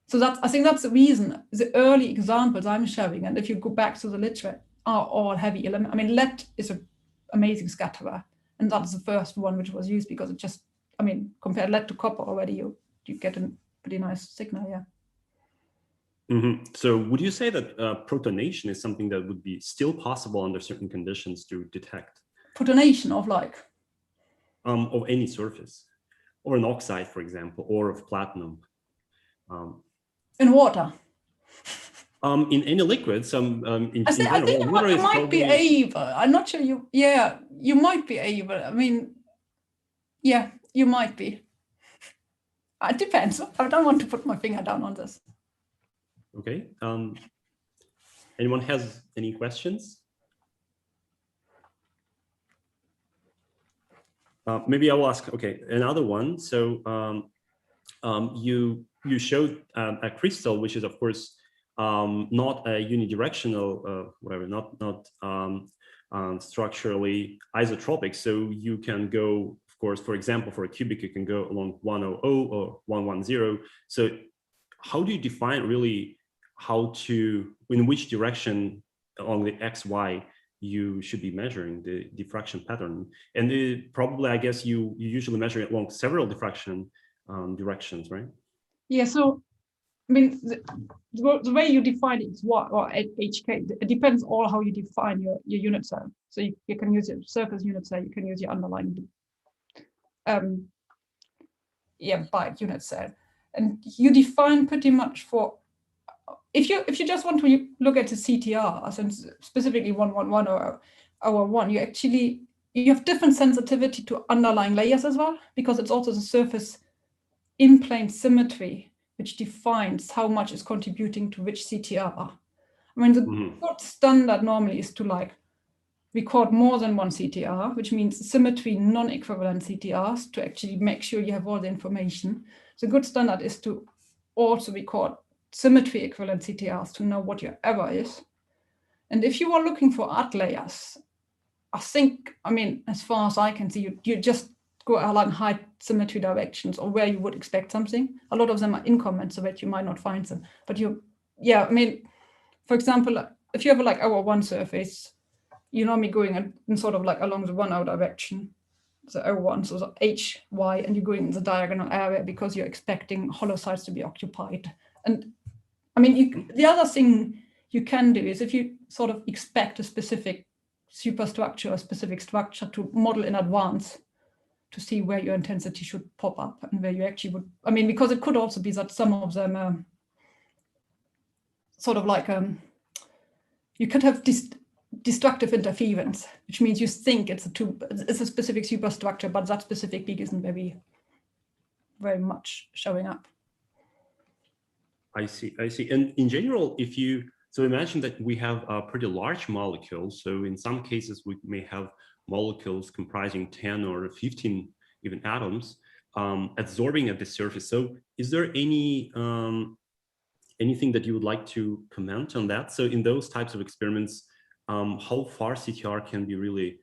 So I think that's the reason the early examples I'm showing, and if you go back to the literature, are all heavy elements. I mean, lead is an amazing scatterer, and that's the first one which was used because it just, I mean, compared lead to copper already, you get a pretty nice signal, yeah. Mm-hmm. So would you say that protonation is something that would be still possible under certain conditions to detect? Protonation of like? Of any surface, or an oxide, for example, or of platinum. In water? In any liquids, in general, I think you might be able. I'm not sure you might be able. I mean, yeah, you might be. It depends. I don't want to put my finger down on this. Okay. Anyone has any questions? Maybe I will ask, okay, another one. So you showed a crystal, which is of course not a unidirectional, whatever, not structurally isotropic. So you can go, of course, for example, for a cubic, you can go along 100 or 110. So how do you define really in which direction along the X, Y you should be measuring the diffraction pattern? And probably, I guess you usually measure it along several diffraction directions, right? Yeah, so I mean, the way you define it is what, or HK, it depends all how you define your unit cell. So you can use your surface unit cell, you can use your underlying byte unit cell. And you define pretty much for, if you just want to look at the CTRs, and specifically 111 or 1, you have different sensitivity to underlying layers as well, because it's also the surface in-plane symmetry which defines how much is contributing to which CTR. I mean, the good standard normally is to like record more than one CTR, which means symmetry non-equivalent CTRs, to actually make sure you have all the information. The good standard is to also record symmetry equivalent CTRs to know what your error is. And if you are looking for odd layers, I think, I mean, as far as I can see, you just go along high symmetry directions or where you would expect something. A lot of them are incommensurate, you might not find them. But I mean, for example, if you have like our one surface, you're normally going in sort of like along the 1 direction, the O1, so the H, Y, and you're going in the diagonal area because you're expecting hollow sites to be occupied. And I mean, the other thing you can do is if you sort of expect a specific superstructure or specific structure to model in advance to see where your intensity should pop up and where you actually would, I mean, because it could also be that some of them sort of like, you could have destructive interference, which means you think it's a specific superstructure, but that specific peak isn't very much showing up. I see. And in general, so imagine that we have a pretty large molecule. So in some cases, we may have molecules comprising 10 or 15 even atoms adsorbing at the surface. So is there anything that you would like to comment on that? So in those types of experiments, how far CTR can be really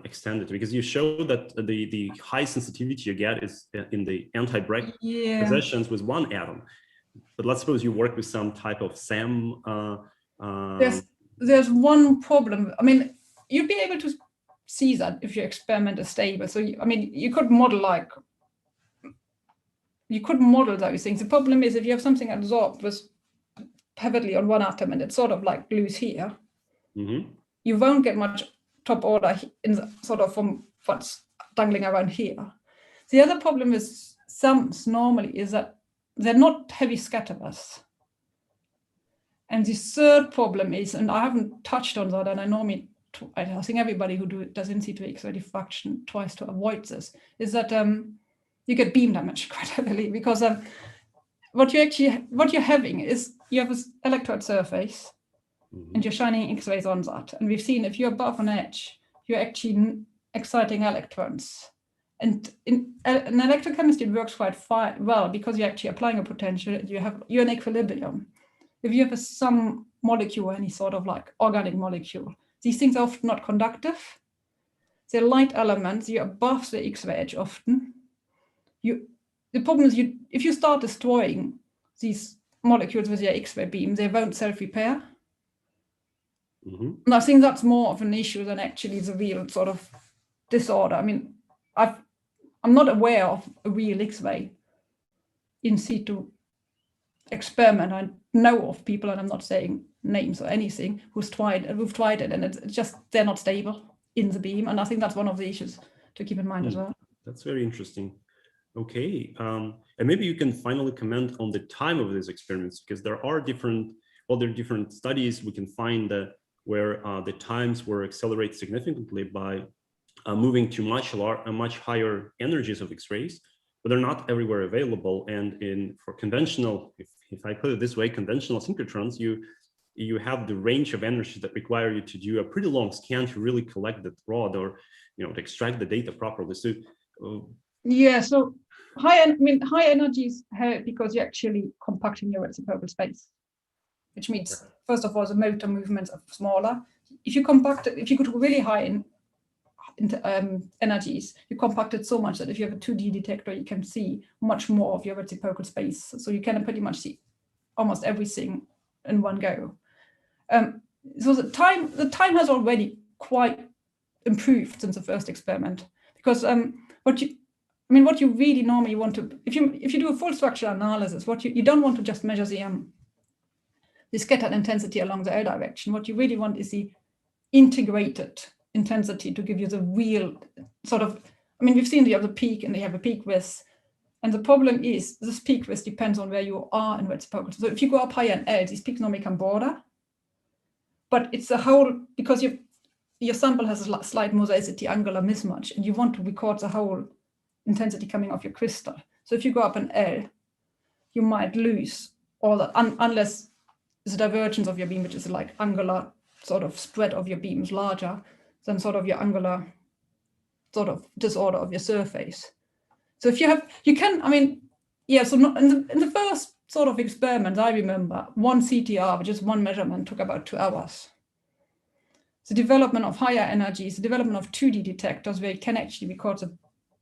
extended? Because you show that the high sensitivity you get is in the anti-Bragg positions with one atom. But let's suppose you work with some type of SAM. There's one problem. I mean, you'd be able to see that if your experiment is stable. So, I mean, you could model those things. The problem is if you have something adsorbed with heavily on one atom and it's sort of like loose here, you won't get much top order in sort of from what's dangling around here. The other problem with SAMs normally is that they're not heavy scatterers. And the third problem is, and I haven't touched on that, and I think everybody who does in-situ X-ray diffraction tries to avoid this, is that you get beam damage quite heavily, because what you're having is you have this electrode surface and you're shining X-rays on that. And we've seen if you're above an edge, you're actually exciting electrons. And in electrochemistry, it works quite well because you're actually applying a potential. You're in equilibrium. If you have some molecule, any sort of like organic molecule, these things are often not conductive. They're light elements. You're above the X-ray edge often. The problem is if you start destroying these molecules with your X-ray beam, they won't self-repair. And I think that's more of an issue than actually the real sort of disorder. I mean, I'm not aware of a real X-ray in-situ experiment. I know of people, and I'm not saying names or anything, who've tried it, and it's just they're not stable in the beam. And I think that's one of the issues to keep in mind as well. That's very interesting. Okay, and maybe you can finally comment on the time of these experiments, because there are different studies we can find where the times were accelerated significantly by moving to much higher energies of X-rays, but they're not everywhere available. And for conventional, if I put it this way, conventional synchrotrons, you have the range of energy that require you to do a pretty long scan to really collect that rod, or to extract the data properly. So so high energies help because you're actually compacting your reciprocal space, which means first of all the motor movements are smaller. If you go to really high energies, you compact it so much that if you have a 2D detector, you can see much more of your reciprocal space. So you can pretty much see almost everything in one go. So the time has already quite improved since the first experiment, because what you really normally want to, if you do a full structural analysis, you don't want to just measure the scattered intensity along the L direction. What you really want is the integrated intensity to give you the real sort of, we've seen you have the peak and they have a peak width. And the problem is this peak width depends on where you are in reciprocal. So if you go up higher in L, these peaks normally can border. But it's a whole, because your sample has a slight mosaicity angular mismatch, and you want to record the whole intensity coming off your crystal. So if you go up in L, you might lose all that, unless the divergence of your beam, which is like angular sort of spread of your beam, is larger than sort of your angular sort of disorder of your surface. So if so in the first sort of experiment, I remember one CTR, which is one measurement, took about 2 hours. The development of higher energies, the development of 2D detectors where you can actually record the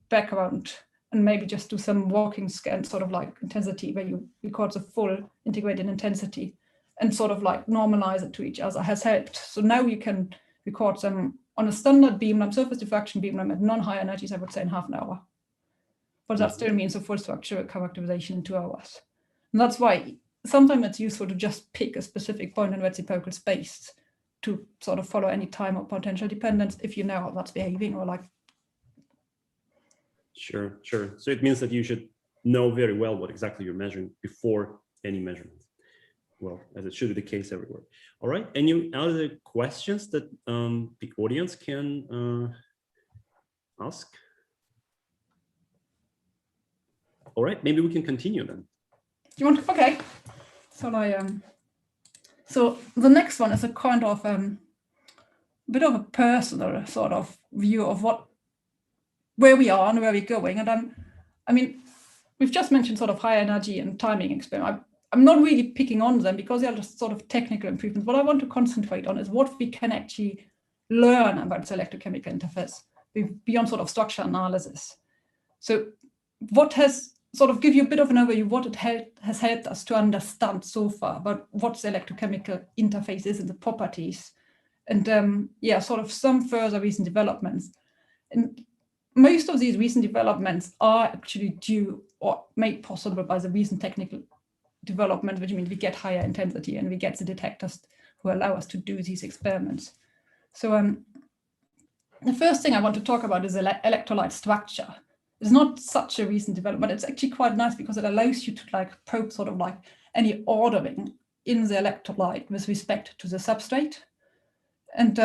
background and maybe just do some walking scan, sort of like intensity, where you record the full integrated intensity and sort of like normalize it to each other, has helped. So now you can record them on a standard beamline, surface diffraction beamline at non-high energies, I would say in half an hour. But that still means a full structural characterization in 2 hours. And that's why sometimes it's useful to just pick a specific point in reciprocal space to sort of follow any time or potential dependence if you know how that's behaving, or like. Sure. So it means that you should know very well what exactly you're measuring before any measurement. Well, as it should be the case everywhere. All right. Any other questions that the audience can ask? All right, maybe we can continue then. You want? Okay. So the next one is a kind of bit of a personal sort of view of where we are and where we're going. And I mean, we've just mentioned sort of high energy and timing experiment. I'm not really picking on them because they are just sort of technical improvements. What I want to concentrate on is what we can actually learn about the electrochemical interface beyond sort of structure analysis. So what has sort of give you a bit of an overview what it has helped us to understand so far about what the electrochemical interface is and the properties, and yeah, sort of some further recent developments. And most of these recent developments are actually due or made possible by the recent technical development, which means we get higher intensity and we get the detectors who allow us to do these experiments. So the first thing I want to talk about is electrolyte structure. It's not such a recent development. It's actually quite nice because it allows you to like probe sort of like any ordering in the electrolyte with respect to the substrate. And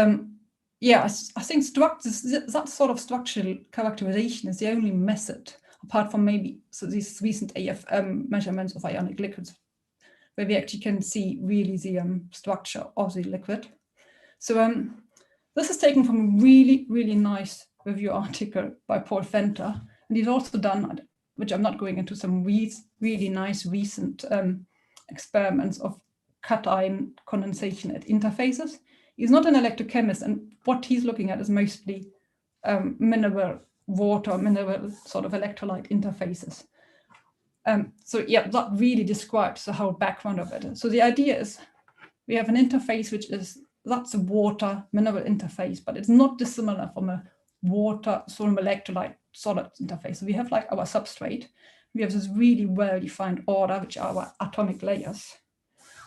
yeah, I think that sort of structural characterization is the only method, apart from maybe these recent AFM measurements of ionic liquids, where we actually can see really the structure of the liquid. So this is taken from a really, really nice review article by Paul Fenter. And he's also done, which I'm not going into, some really nice recent experiments of cation condensation at interfaces. He's not an electrochemist, and what he's looking at is mostly mineral sort of electrolyte interfaces. So yeah, that really describes the whole background of it. So the idea is we have an interface that's a water mineral interface, but it's not dissimilar from a water soluble electrolyte solid interface. So we have like our substrate. We have this really well-defined order, which are our atomic layers.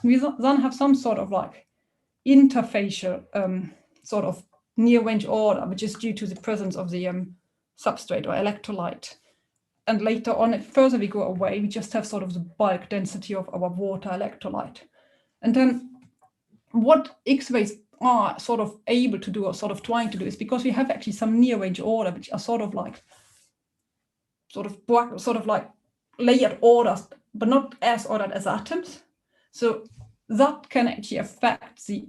We then have some sort of like interfacial sort of near-range order, which is due to the presence of the substrate or electrolyte. And later on, if further we go away, we just have sort of the bulk density of our water electrolyte. And then what X-rays are sort of able to do or sort of trying to do is because we have actually some near-range order, which are sort of like layered orders, but not as ordered as atoms. So that can actually affect the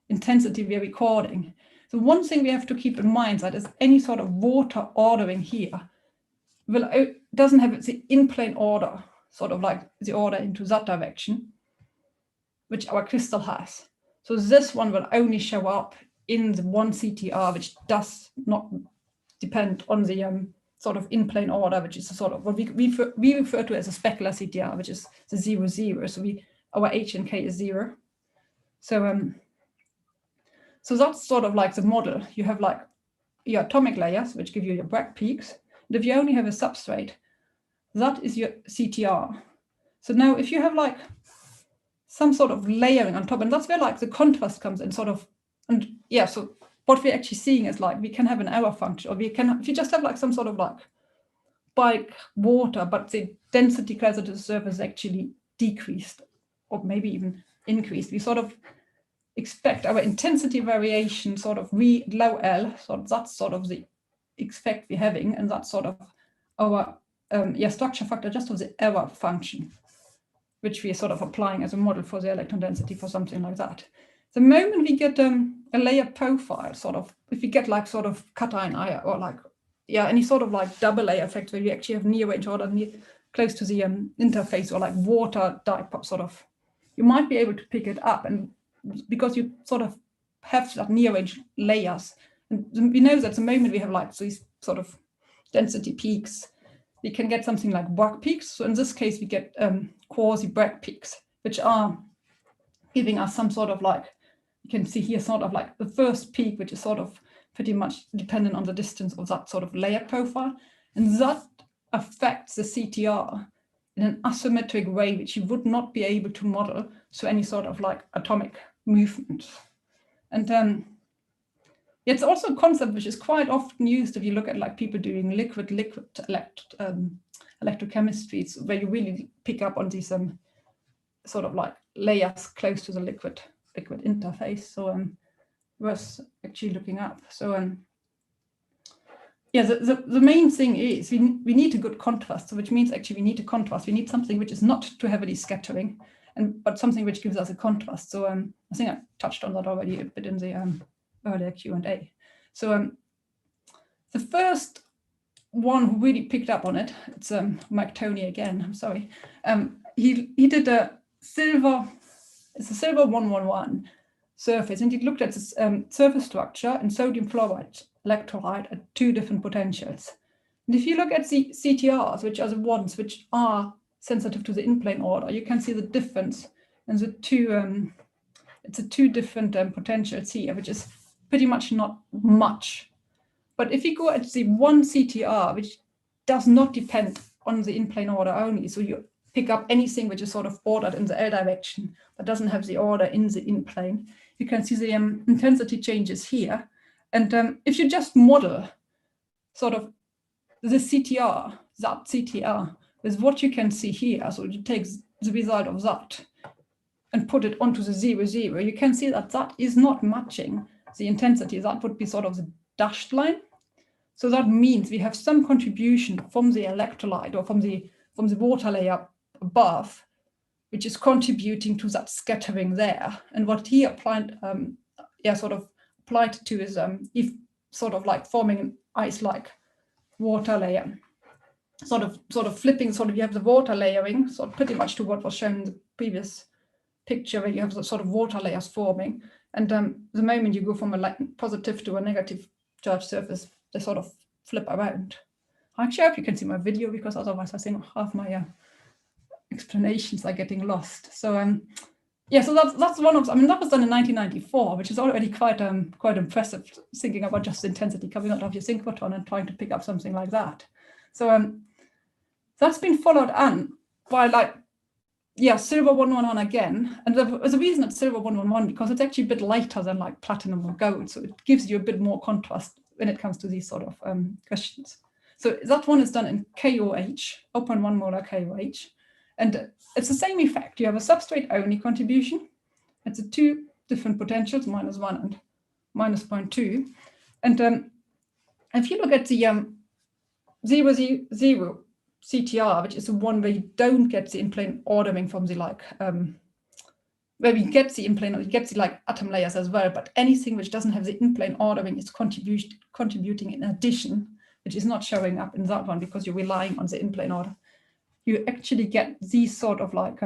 intensity we are recording. So one thing we have to keep in mind that is any sort of water ordering here doesn't have the in-plane order, sort of like the order into that direction, which our crystal has. So this one will only show up in the one CTR, which does not depend on the sort of in-plane order, which is a sort of what we refer to as a specular CTR, which is the 0, 0. So our H and K is 0. So that's sort of like the model. You have like your atomic layers, which give you your Bragg peaks. And if you only have a substrate, that is your CTR. So now if you have like some sort of layering on top, and that's where like the contrast comes in sort of, and yeah, so what we're actually seeing is like we can have an error function, or we can, if you just have like some sort of like bulk water, but the density closer to the surface is actually decreased or maybe even increased, we sort of expect our intensity variation sort of low L, so that's sort of the effect we're having, and that's sort of our structure factor just of the error function, which we are sort of applying as a model for the electron density for something like that. The moment we get a layer profile, sort of, if we get like sort of cation ion or like, yeah, any sort of like double layer effect where you actually have near range order close to the interface, or like water dipole sort of, you might be able to pick it up, and because you sort of have that near range layers, and we know that the moment we have like these sort of density peaks, we can get something like Bragg peaks. So in this case, we get quasi-Bragg peaks, which are giving us some sort of like, you can see here sort of like the first peak, which is sort of pretty much dependent on the distance of that sort of layer profile. And that affects the CTR in an asymmetric way, which you would not be able to model. So any sort of like atomic movement. And it's also a concept which is quite often used if you look at like people doing liquid-liquid electrochemistry, where you really pick up on these sort of like layers close to the liquid-liquid interface. So worth actually looking up. So yeah, the main thing is we need a good contrast, so which means actually we need a contrast. We need something which is not too heavily scattering, but something which gives us a contrast. So I think I touched on that already a bit in the earlier Q&A. So the first one who really picked up on it, it's Mike Toney again, I'm sorry. He did a silver 111 surface, and he looked at this surface structure and sodium fluoride electrolyte at 2 different potentials. And if you look at the CTRs, which are the ones which are sensitive to the in-plane order, you can see the difference in the two, it's the 2 different potentials here, which is pretty much not much. But if you go at the one CTR, which does not depend on the in-plane order only, so you pick up anything which is sort of ordered in the L direction, but doesn't have the order in the in-plane, you can see the intensity changes here. And if you just model sort of the CTR, that CTR, with what you can see here, so you take the result of that and put it onto the 0, 0, you can see that that is not matching the intensity. That would be sort of the dashed line. So that means we have some contribution from the electrolyte or from the water layer above, which is contributing to that scattering there. And what he applied, sort of applied to is if sort of like forming an ice-like water layer, sort of flipping, sort of you have the water layering, sort of pretty much to what was shown in the previous picture, where you have the sort of water layers forming. And the moment you go from a positive to a negative charge surface, they sort of flip around. I actually hope you can see my video, because otherwise I think half my explanations are getting lost. So yeah, so that's one of, I mean, that was done in 1994, which is already quite impressive, thinking about just intensity coming out of your synchrotron and trying to pick up something like that. So that's been followed on by like, yeah, silver 111 again. And there's a reason it's silver 111, because it's actually a bit lighter than like platinum or gold. So it gives you a bit more contrast when it comes to these sort of questions. So that one is done in KOH, 0.1 molar KOH. And it's the same effect. You have a substrate only contribution. It's a 2 different potentials, -1 and -0.2. And if you look at the 0, 0 CTR, which is the one where you don't get the in-plane ordering from the like, where we get the in-plane, you get the like atom layers as well, but anything which doesn't have the in-plane ordering is contributing in addition, which is not showing up in that one because you're relying on the in-plane order. You actually get these sort of like,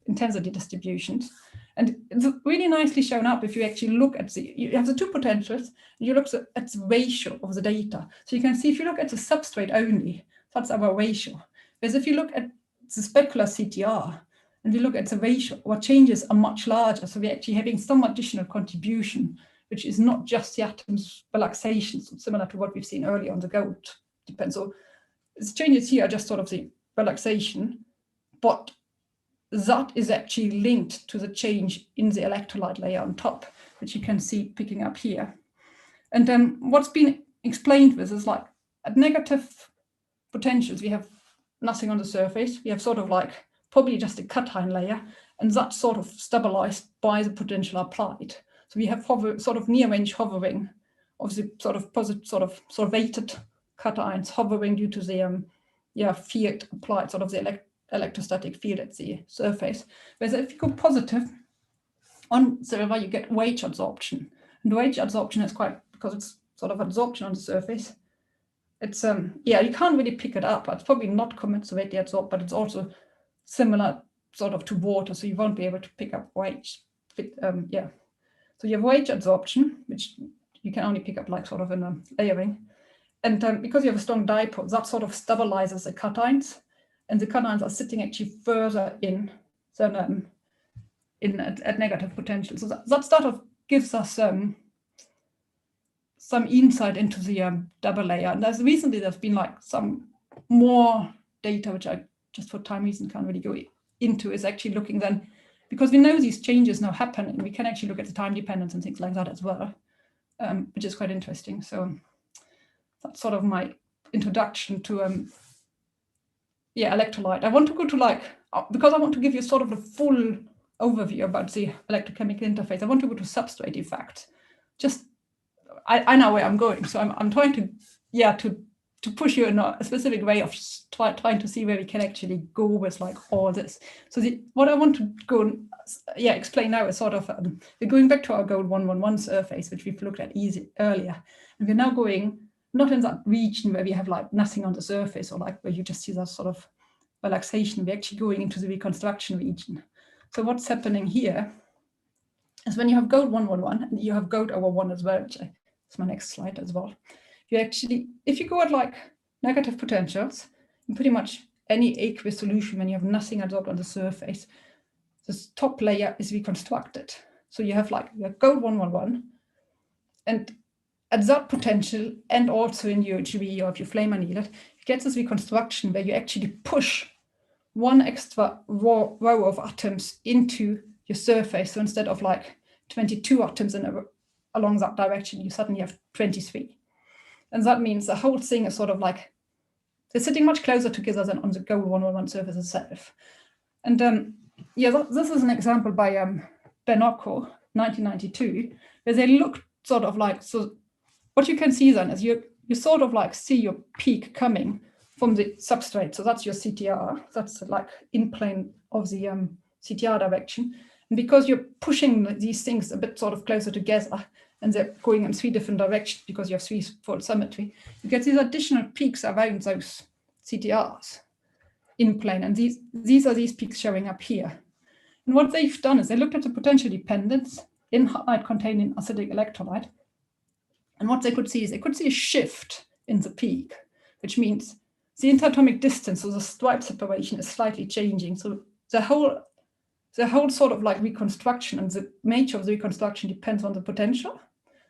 intensity distributions. And it's really nicely shown up if you actually look at you have the 2 potentials, and you look at the ratio of the data. So you can see if you look at the substrate only, that's our ratio. Whereas if you look at the specular CTR, and we look at the ratio, our changes are much larger. So we're actually having some additional contribution, which is not just the atom's relaxation, so similar to what we've seen earlier on the gold. Depends. So the changes here are just sort of the relaxation, but that is actually linked to the change in the electrolyte layer on top, which you can see picking up here. And then what's been explained with is like at negative potentials, we have nothing on the surface. We have sort of like probably just a cation layer, and that's sort of stabilized by the potential applied. So we have sort of near range hovering of the sort of positive, sort of weighted cations hovering due to the field applied, sort of the electrostatic field at the surface. Whereas if you go positive on silver, you get wage adsorption. And wage adsorption is quite, because it's sort of adsorption on the surface. It's you can't really pick it up. It's probably not commensurately adsorbed, but it's also similar sort of to water, so you won't be able to pick up wage. So you have wage adsorption, which you can only pick up like sort of in a layering. And because you have a strong dipole, that sort of stabilizes the cations, and the cations are sitting actually further in than at negative potential. So that sort of gives us some insight into the double layer. And recently there's been like some more data, which I just for time reason can't really go into, is actually looking then because we know these changes now happen, and we can actually look at the time dependence and things like that as well, which is quite interesting. So that's sort of my introduction to electrolyte. I want to go to because I want to give you sort of the full overview about the electrochemical interface. I want to go to substrate effects. Just I know where I'm going, so I'm trying to push you in a specific way of trying to see where we can actually go with like all this. So what I want to go and explain now is sort of we're going back to our gold 111 surface, which we've looked at earlier, and we're now going not in that region where we have like nothing on the surface or like where you just see that sort of relaxation. We're actually going into the reconstruction region. So what's happening here is when you have gold 111 and you have gold over 1 as well, which is my next slide as well. You actually, if you go at like negative potentials in pretty much any aqueous solution, when you have nothing adsorbed on the surface, this top layer is reconstructed. So you have like your gold 111, and at that potential, and also in your GBE or if you flame anneal it, you get this reconstruction where you actually push one extra row of atoms into your surface. So instead of like 22 atoms along that direction, you suddenly have 23. And that means the whole thing is sort of like, they're sitting much closer together than on the gold 111 surface itself. And this is an example by Benocco, 1992, where they looked sort of like, so what you can see then is you sort of like see your peak coming from the substrate. So that's your CTR, that's like in plane of the CTR direction. And because you're pushing these things a bit sort of closer together, and they're going in 3 different directions because you have 3-fold symmetry, you get these additional peaks around those CTRs in plane. And these are these peaks showing up here. And what they've done is they looked at the potential dependence in halide-containing acidic electrolyte. And what they could see is they could see a shift in the peak, which means the interatomic distance, so the stripe separation, is slightly changing. So the whole sort of like reconstruction and the nature of the reconstruction depends on the potential.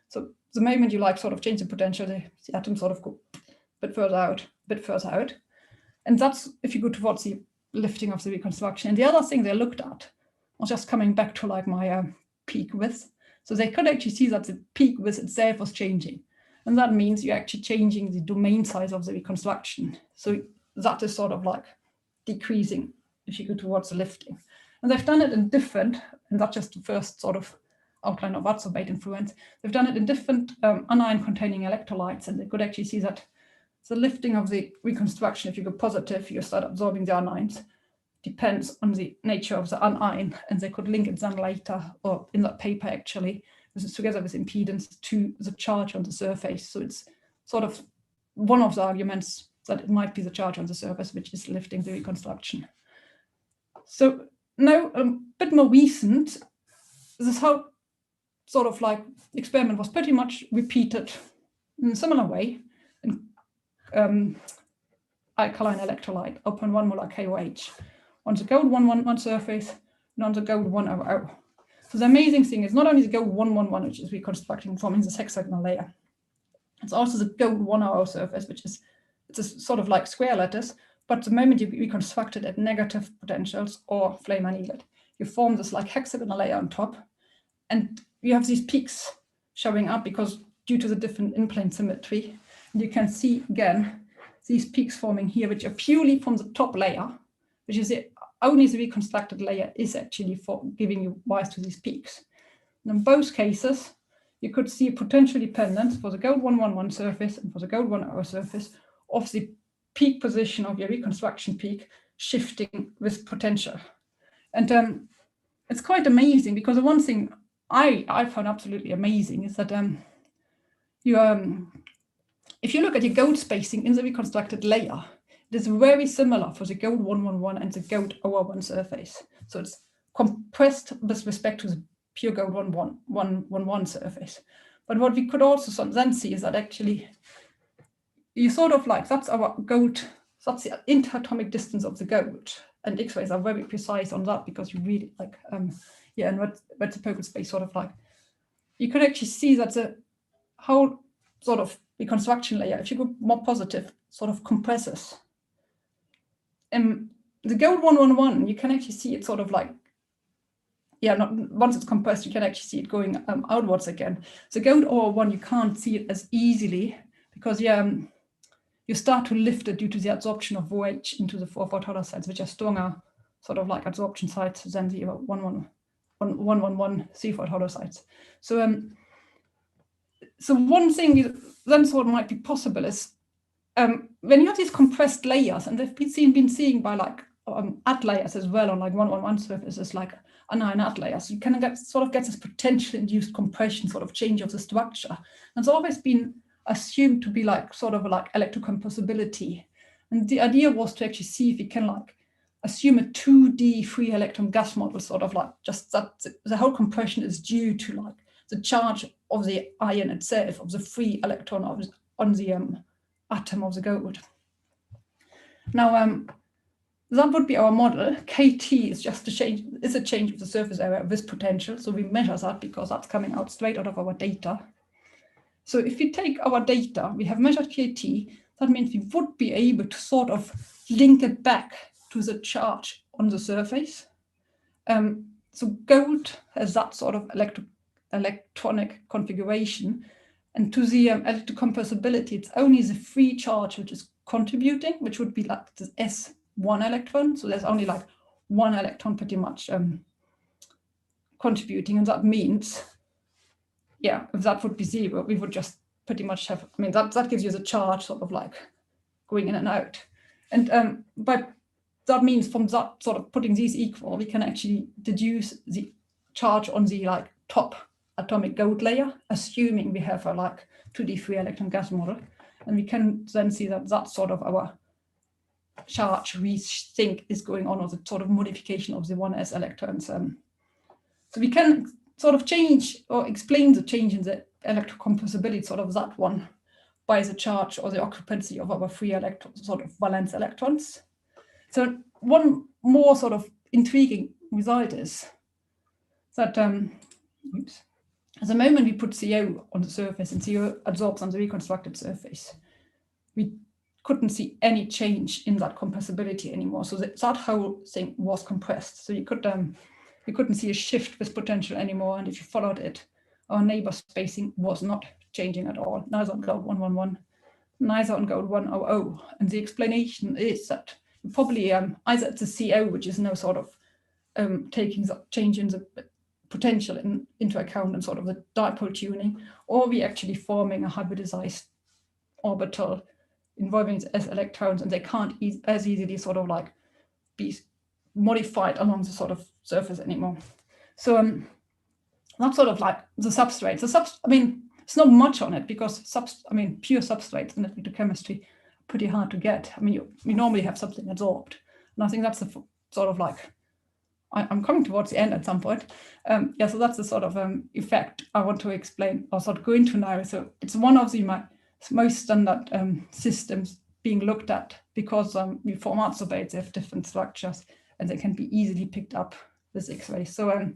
So the moment you like sort of change the potential, the atoms sort of go a bit further out. And that's if you go towards the lifting of the reconstruction. And the other thing they looked at was just coming back to like my peak width. So they could actually see that the peak width itself was changing. And that means you're actually changing the domain size of the reconstruction. So that is sort of like decreasing if you go towards the lifting. And they've done it in different, and that's just the first sort of outline of adsorbate influence. They've done it in different anion-containing electrolytes, and they could actually see that the lifting of the reconstruction, if you go positive, you start absorbing the anions, depends on the nature of the anion, and they could link it then later, or in that paper actually, this is together with impedance to the charge on the surface. So it's sort of one of the arguments that it might be the charge on the surface which is lifting the reconstruction. So now a bit more recent, this whole sort of like experiment was pretty much repeated in a similar way in alkaline electrolyte, 0.1 molar KOH, on the gold 111 surface and on the gold 100. So the amazing thing is not only the gold 111, which is reconstructing, forming this hexagonal layer, it's also the gold 100 surface, which is it's a sort of like square lattice, but the moment you reconstruct it at negative potentials or flame anneal it, you form this like hexagonal layer on top, and you have these peaks showing up because due to the different in-plane symmetry. And you can see again these peaks forming here, which are purely from the top layer, which is only the reconstructed layer is actually for giving you rise to these peaks. And in both cases, you could see a potential dependence for the gold 111 surface and for the gold 100 surface of the peak position of your reconstruction peak shifting with potential. And it's quite amazing because the one thing I found absolutely amazing is that if you look at your gold spacing in the reconstructed layer, it is very similar for the gold 111 and the gold 101 surface. So it's compressed with respect to the pure gold 111 surface. But what we could also then see is that actually you sort of like, that's our gold, that's the interatomic distance of the gold. And X-rays are very precise on that because you really like, and what's the focal space sort of like, you could actually see that the whole sort of reconstruction layer, if you go more positive, sort of compresses. The gold 111, you can actually see it sort of like once it's compressed, you can actually see it going outwards again. So gold ore one, you can't see it as easily because you start to lift it due to the adsorption of OH into the 4 photolicides, which are stronger sort of like adsorption sites than the 111 C photolicides. So so one thing then sort of might be possible is when you have these compressed layers, and they've been seen by like add layers as well on like 111 surfaces, like anion add layers, you can get this potential induced compression sort of change of the structure. And it's always been assumed to be like sort of like electrocompressibility. And the idea was to actually see if you can like assume a 2D free electron gas model, sort of like just that the whole compression is due to like the charge of the ion itself, of the free electron on the atom of the gold. Now, that would be our model. KT is just a change of the surface area of this potential. So we measure that because that's coming out straight out of our data. So if we take our data, we have measured KT, that means we would be able to sort of link it back to the charge on the surface. So gold has that sort of electronic configuration. And to the electrocompressibility, it's only the free charge which is contributing, which would be like the S1 electron. So there's only like one electron pretty much contributing. And that means, if that would be 0, we would just pretty much have, that gives you the charge sort of like going in and out. And but that means from that sort of putting these equal, we can actually deduce the charge on the like top atomic gold layer, assuming we have a like 2D free electron gas model. And we can then see that that's sort of our charge we think is going on, or the sort of modification of the 1s electrons. So we can sort of change or explain the change in the electrocompressibility, sort of that one, by the charge or the occupancy of our free electrons, sort of valence electrons. So one more sort of intriguing result is that at the moment we put CO on the surface and CO adsorbs on the reconstructed surface, we couldn't see any change in that compressibility anymore. So that whole thing was compressed. So you couldn't see a shift with potential anymore. And if you followed it, our neighbor spacing was not changing at all, neither on gold 111, neither on gold 100. And the explanation is that probably either it's a CO, which is no sort of taking the change in the potential into account and sort of the dipole tuning, or we actually forming a hybridized orbital involving its s electrons, and they can't as easily sort of like be modified along the sort of surface anymore. So that's sort of like the substrate. It's not much on it because pure substrates in electrochemistry are pretty hard to get. We normally have something adsorbed, and I think that's the sort of like, I'm coming towards the end at some point. So that's the sort of effect I want to explain or sort of go into now. So it's one of the most standard systems being looked at because we form adsorbates, they have different structures, and they can be easily picked up with X-rays. So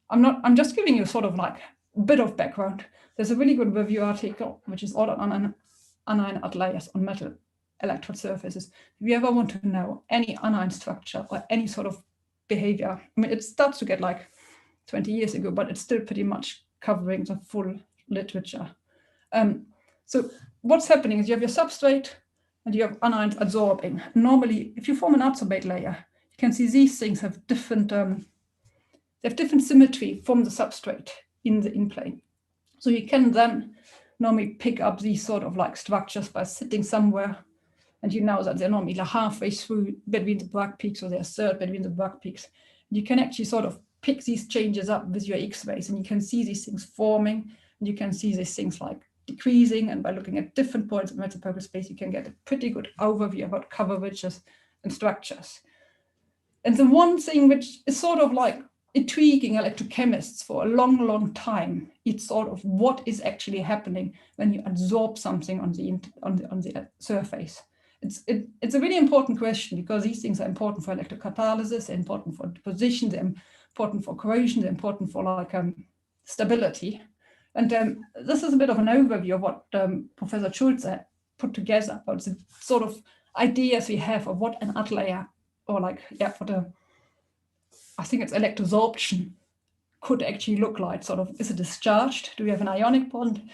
I'm just giving you sort of like a bit of background. There's a really good review article which is all on anion add layers on metal electrode surfaces. If you ever want to know any anion structure or any sort of behavior, it starts to get like 20 years ago, but it's still pretty much covering the full literature. So what's happening is you have your substrate and you have anions adsorbing. Normally, if you form an adsorbate layer, you can see these things have different symmetry from the substrate in the in-plane. So you can then normally pick up these sort of like structures by sitting somewhere, and you know that they're normally like halfway through between the Bragg peaks, or they're third between the Bragg peaks. And you can actually sort of pick these changes up with your X-rays, and you can see these things forming, and you can see these things like decreasing, and by looking at different points of metal-purple space, you can get a pretty good overview about coverages and structures. And the one thing which is sort of like intriguing electrochemists for a long, long time, it's sort of what is actually happening when you adsorb something on the surface. It's a really important question because these things are important for electrocatalysis, they're important for deposition, they're important for corrosion, they're important for like stability. And this is a bit of an overview of what Professor Schulze put together about the sort of ideas we have of what an add layer, or like, I think it's electroabsorption, could actually look like. Sort of, is it discharged? Do we have an ionic bond?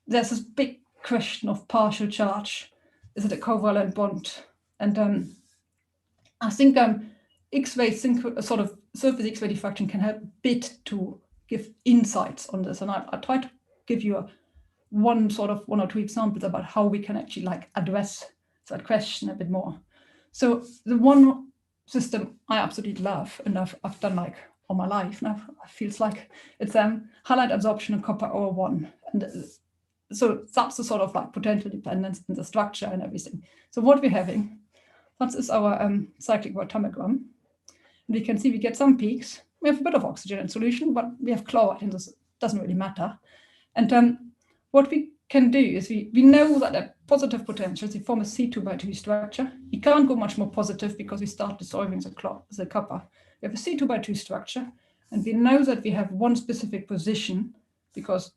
There's this big question of partial charge. Is it a covalent bond? And I think X-ray sort of surface X-ray diffraction can help a bit to give insights on this. And I try to give you one or two examples about how we can actually like address that question a bit more. So the one system I absolutely love, and I've done like all my life now, it feels like it's highlight absorption in copper ore 1. And so that's the sort of like potential dependence in the structure and everything. So what we're having, that is our cyclic atomogram. And we can see we get some peaks. We have a bit of oxygen in solution, but we have chloride, and this doesn't really matter. And what we can do is we know that at positive potentials, we form a C2x2 structure. We can't go much more positive because we start dissolving the copper. We have a C2x2 structure, and we know that we have one specific position because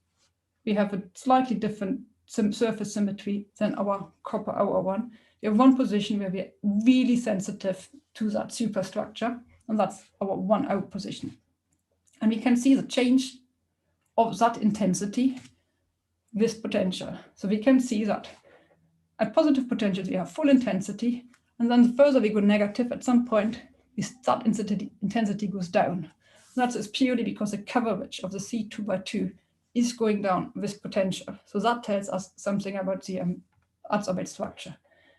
we have a slightly different surface symmetry than our copper ore1. We have one position where we're really sensitive to that superstructure, and that's our 1O position. And we can see the change of that intensity with potential. So we can see that at positive potentials, we have full intensity, and then the further we go negative, at some point, that intensity goes down. And that is purely because the coverage of the C2x2 is going down with potential. So that tells us something about the adsorbate structure.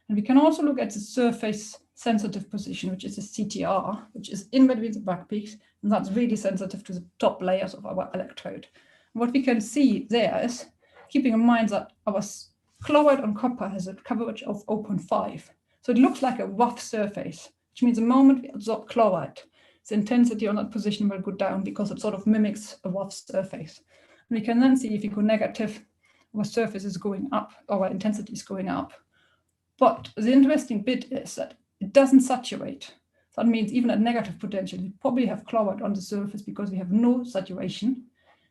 And we can also look at the surface sensitive position, which is the CTR, which is in between the back peaks, and that's really sensitive to the top layers of our electrode. And what we can see there is, keeping in mind that our chloride on copper has a coverage of 0.5. So it looks like a rough surface, which means the moment we absorb chloride, the intensity on that position will go down because it sort of mimics a rough surface. And we can then see if we go negative, our surface is going up, our intensity is going up. But the interesting bit is that it doesn't saturate. That means even at negative potential, we probably have chloride on the surface because we have no saturation.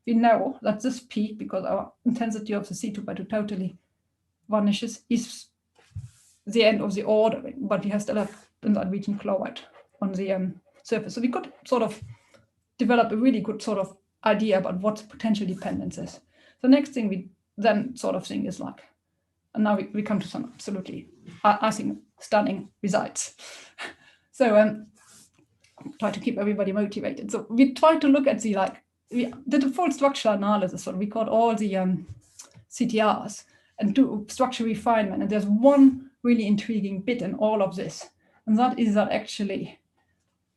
We know that this peak, because our intensity of the C2x2 totally vanishes, is the end of the ordering, but we still have in that region chloride on the surface. So we could sort of develop a really good sort of idea about what potential dependence is. The next thing we then sort of think is like, and now we come to some absolutely, I think, stunning results. So try to keep everybody motivated. So we try to look at the we did a full structural analysis. So we got all the CTRs and do structure refinement. And there's one really intriguing bit in all of this, and that is that actually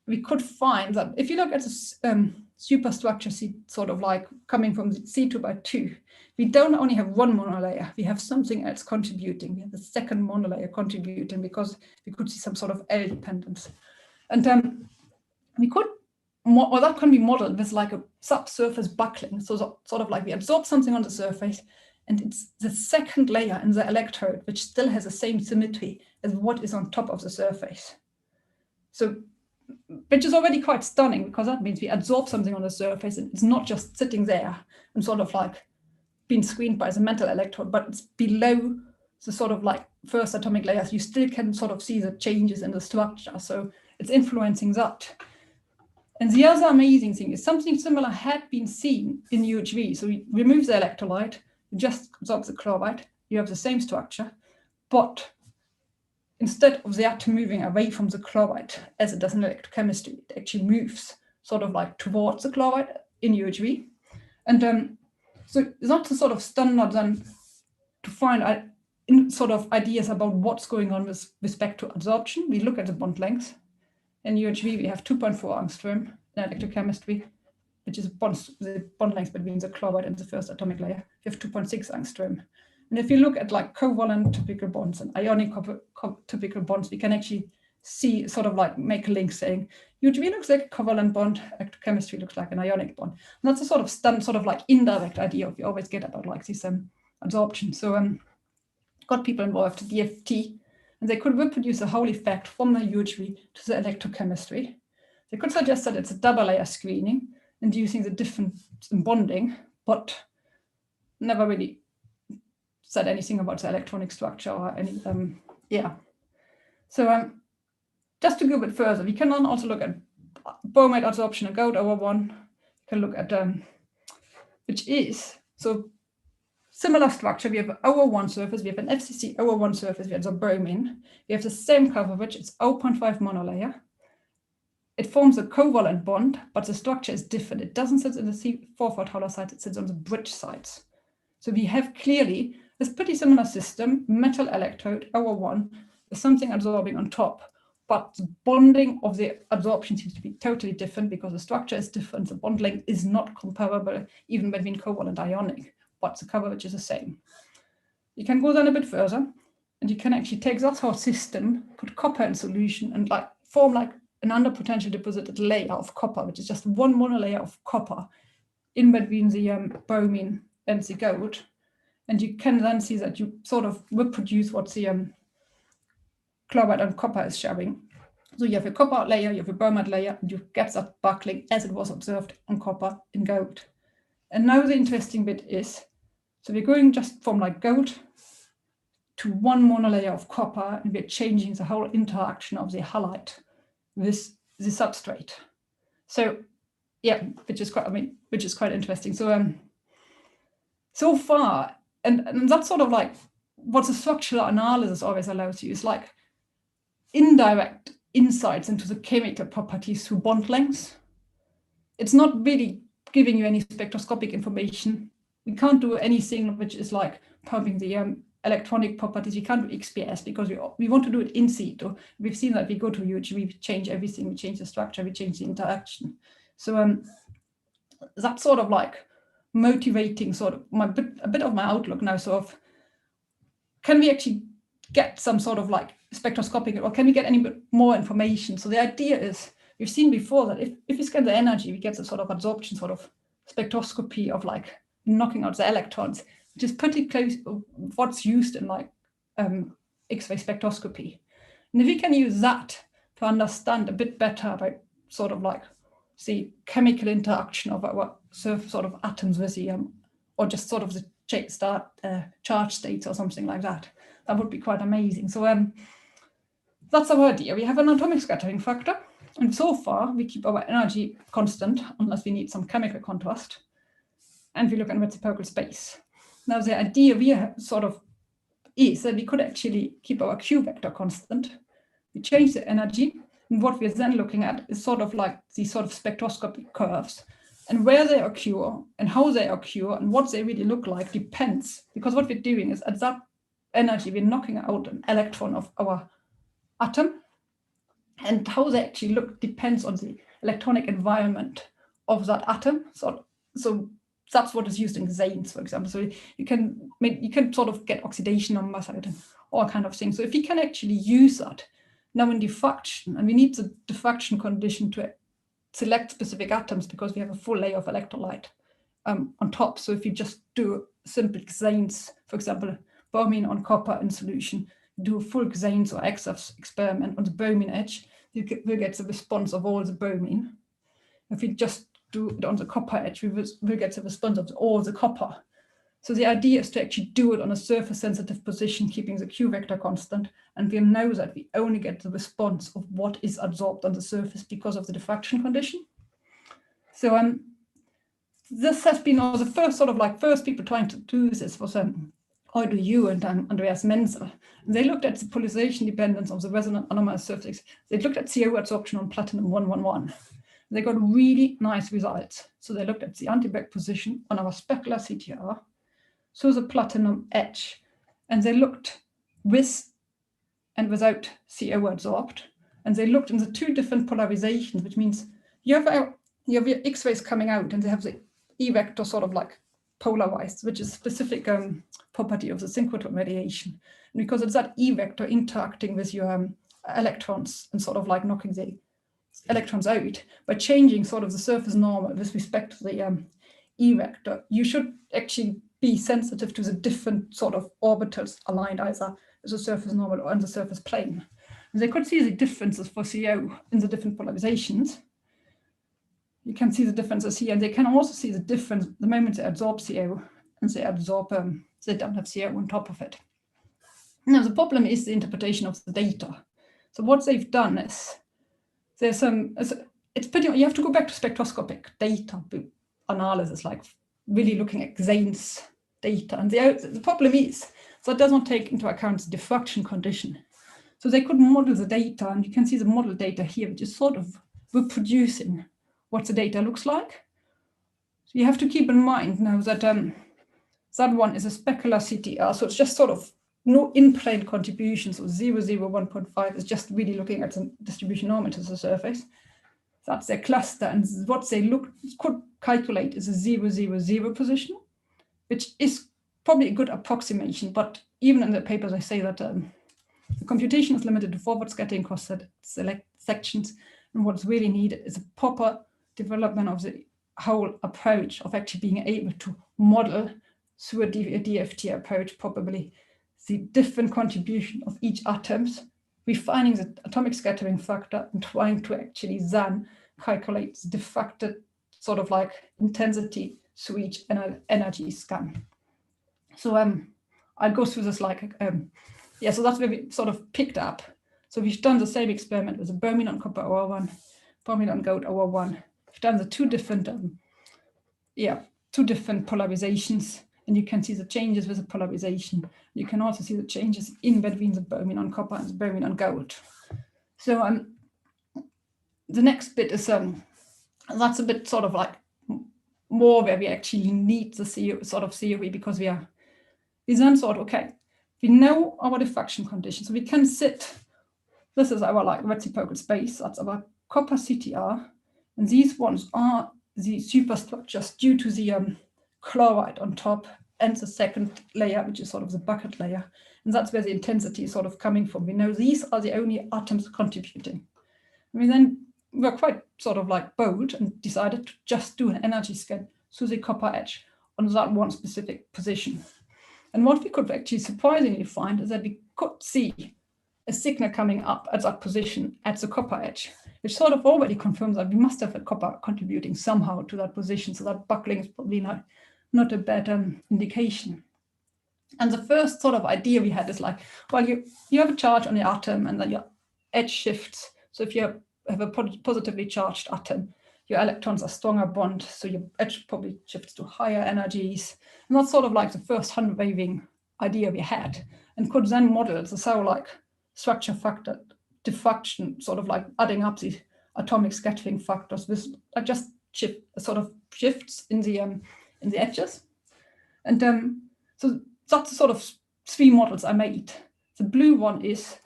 we could find that if you look at the superstructure, sort of like coming from the C2x2, we don't only have one monolayer, we have something else contributing. We have a second monolayer contributing because we could see some sort of L dependence. And we could, well, that can be modeled with like a subsurface buckling. So sort of like we absorb something on the surface, and it's the second layer in the electrode, which still has the same symmetry as what is on top of the surface. So, which is already quite stunning, because that means we absorb something on the surface, and it's not just sitting there and sort of like being screened by the metal electrode, but it's below the sort of like first atomic layers. You still can sort of see the changes in the structure. So it's influencing that. And the other amazing thing is something similar had been seen in UHV. So we remove the electrolyte, you just absorb the chloride, you have the same structure, but instead of the atom moving away from the chloride, as it does in electrochemistry, it actually moves sort of like towards the chloride in UHV. And so that's a sort of standard then to find sort of ideas about what's going on with respect to adsorption. We look at the bond length. In UHV, we have 2.4 angstrom. In electrochemistry, which is the bond length between the chloride and the first atomic layer, we have 2.6 angstrom. And if you look at like covalent typical bonds and ionic typical bonds, we can actually see sort of like make a link saying UHV looks like a covalent bond, electrochemistry looks like an ionic bond. And that's a sort of like indirect idea we always get about like this adsorption. So got people involved, DFT, and they could reproduce a whole effect from the UHV to the electrochemistry. They could suggest that it's a double layer screening, inducing the difference in bonding, but never really said anything about the electronic structure or any, yeah. So just to go a bit further, we can then also look at bromide adsorption and gold over 1. You can look at which is, so similar structure. We have an O1 surface, we have an FCC O1 surface, we have the bromine. We have the same coverage, it's 0.5 monolayer. It forms a covalent bond, but the structure is different. It doesn't sit in the C4 tower side, it sits on the bridge sides. So we have clearly this pretty similar system, metal electrode, O1, with something absorbing on top. But the bonding of the absorption seems to be totally different because the structure is different. The bond length is not comparable even between covalent ionic, but the coverage is the same. You can go then a bit further and you can actually take that whole system, put copper in solution and like form like an under-potential deposited layer of copper, which is just one monolayer of copper in between the bromine and the gold. And you can then see that you sort of reproduce what the chloride and copper is showing. So you have a copper layer, you have a bromide layer, and you get that buckling as it was observed on copper in gold. And now the interesting bit is, so we're going just from like gold to one monolayer of copper, and we're changing the whole interaction of the halide with the substrate. So yeah, which is quite interesting. So so far, and that's sort of like what the structural analysis always allows you is like indirect insights into the chemical properties through bond lengths. It's not really giving you any spectroscopic information. We can't do anything which is like pumping the electronic properties. We can't do XPS because we want to do it in situ. We've seen that we go to UH, we change everything, we change the structure, we change the interaction. So that's sort of like motivating sort of a bit of my outlook now. Sort of, can we actually get some sort of like spectroscopic, or can we get any bit more information? So the idea is, we've seen before that if we scan the energy, we get some sort of absorption sort of spectroscopy of like knocking out the electrons, which is pretty close to what's used in like X-ray spectroscopy. And if we can use that to understand a bit better about sort of like the chemical interaction of our sort of atoms with the, or just sort of the charge states or something like that, that would be quite amazing. So that's our idea. We have an atomic scattering factor, and so far we keep our energy constant unless we need some chemical contrast, and we look at reciprocal space. Now the idea we have sort of is that we could actually keep our Q vector constant. We change the energy, and what we're then looking at is sort of like these sort of spectroscopic curves, and where they occur and how they occur and what they really look like depends, because what we're doing is at that energy we're knocking out an electron of our atom, and how they actually look depends on the electronic environment of that atom. So that's what is used in Zanes, for example. So you can sort of get oxidation numbers out and all kind of things. So if you can actually use that now in diffraction, and we need the diffraction condition to select specific atoms because we have a full layer of electrolyte on top. So if you just do simple Zanes, for example, bromine on copper in solution, do a full Zanes or XF experiment on the bromine edge, you will get the response of all the bromine. If we just do it on the copper edge, we will get the response of all the copper. So the idea is to actually do it on a surface sensitive position, keeping the Q vector constant, and we know that we only get the response of what is adsorbed on the surface because of the diffraction condition. So this has been the first sort of like first people trying to do this was Eudo Yu and Andreas Menzel. And they looked at the polarization dependence of the resonant anomalous surfaces. They looked at CO adsorption on platinum 111. They got really nice results. So they looked at the anti-back position on our specular CTR, so the platinum edge, and they looked with and without CO adsorbed, and they looked in the two different polarizations, which means you have your X-rays coming out, and they have the E vector sort of like polarized, which is a specific property of the synchrotron radiation. And because it's that E vector interacting with your electrons and sort of like knocking the electrons out, by changing sort of the surface normal with respect to the E vector, you should actually be sensitive to the different sort of orbitals aligned either as a surface normal or on the surface plane. And they could see the differences for CO in the different polarizations. You can see the differences here, and they can also see the difference the moment they adsorb CO and they absorb, they don't have CO on top of it. Now the problem is the interpretation of the data. So what they've done is there's it's pretty, you have to go back to spectroscopic data analysis, like really looking at Zane's data. And the problem is, so it does not take into account the diffraction condition. So they could model the data, and you can see the model data here, which is sort of reproducing what the data looks like. So you have to keep in mind now that that one is a specular CTR, so it's just sort of no in-plane contributions. So 0, 0, 1.5 is just really looking at the distribution norm to the surface. That's their cluster, and what they could calculate is a 0, 0, 0 position, which is probably a good approximation. But even in the papers, I say that the computation is limited to forward scattering cross select sections, and what's really needed is a proper development of the whole approach of actually being able to model through a DFT approach, probably the different contribution of each atoms, refining the atomic scattering factor and trying to actually then calculate the diffracted sort of like intensity through each energy scan. So I'll go through this like, yeah, so that's where we sort of picked up. So we've done the same experiment with the bromine on copper OR1, bromine on gold OR1. We've done the two different polarizations, and you can see the changes with the polarization. You can also see the changes in between the bromine on copper and the bromine on gold. So the next bit is that's a bit sort of like more where we actually need the sort of theory, because we then thought, okay, we know our diffraction condition, so we can sit. This is our like reciprocal space. That's our copper CTR, and these ones are the superstructures due to the chloride on top and the second layer, which is sort of the bucket layer, and that's where the intensity is sort of coming from. We know these are the only atoms contributing. We then were quite sort of like bold and decided to just do an energy scan through the copper edge on that one specific position. And what we could actually surprisingly find is that we could see a signal coming up at that position at the copper edge, which sort of already confirms that we must have a copper contributing somehow to that position. So that buckling is probably not a bad indication. And the first sort of idea we had is like, well, you have a charge on the atom and then your edge shifts. So if you have a positively charged atom, your electrons are stronger bond, so your edge probably shifts to higher energies. And that's sort of like the first hand waving idea we had, and could then model the so like structure factor diffraction, sort of like adding up the atomic scattering factors with like just sort of shifts in the edges. And so that's the sort of three models I made. The blue one is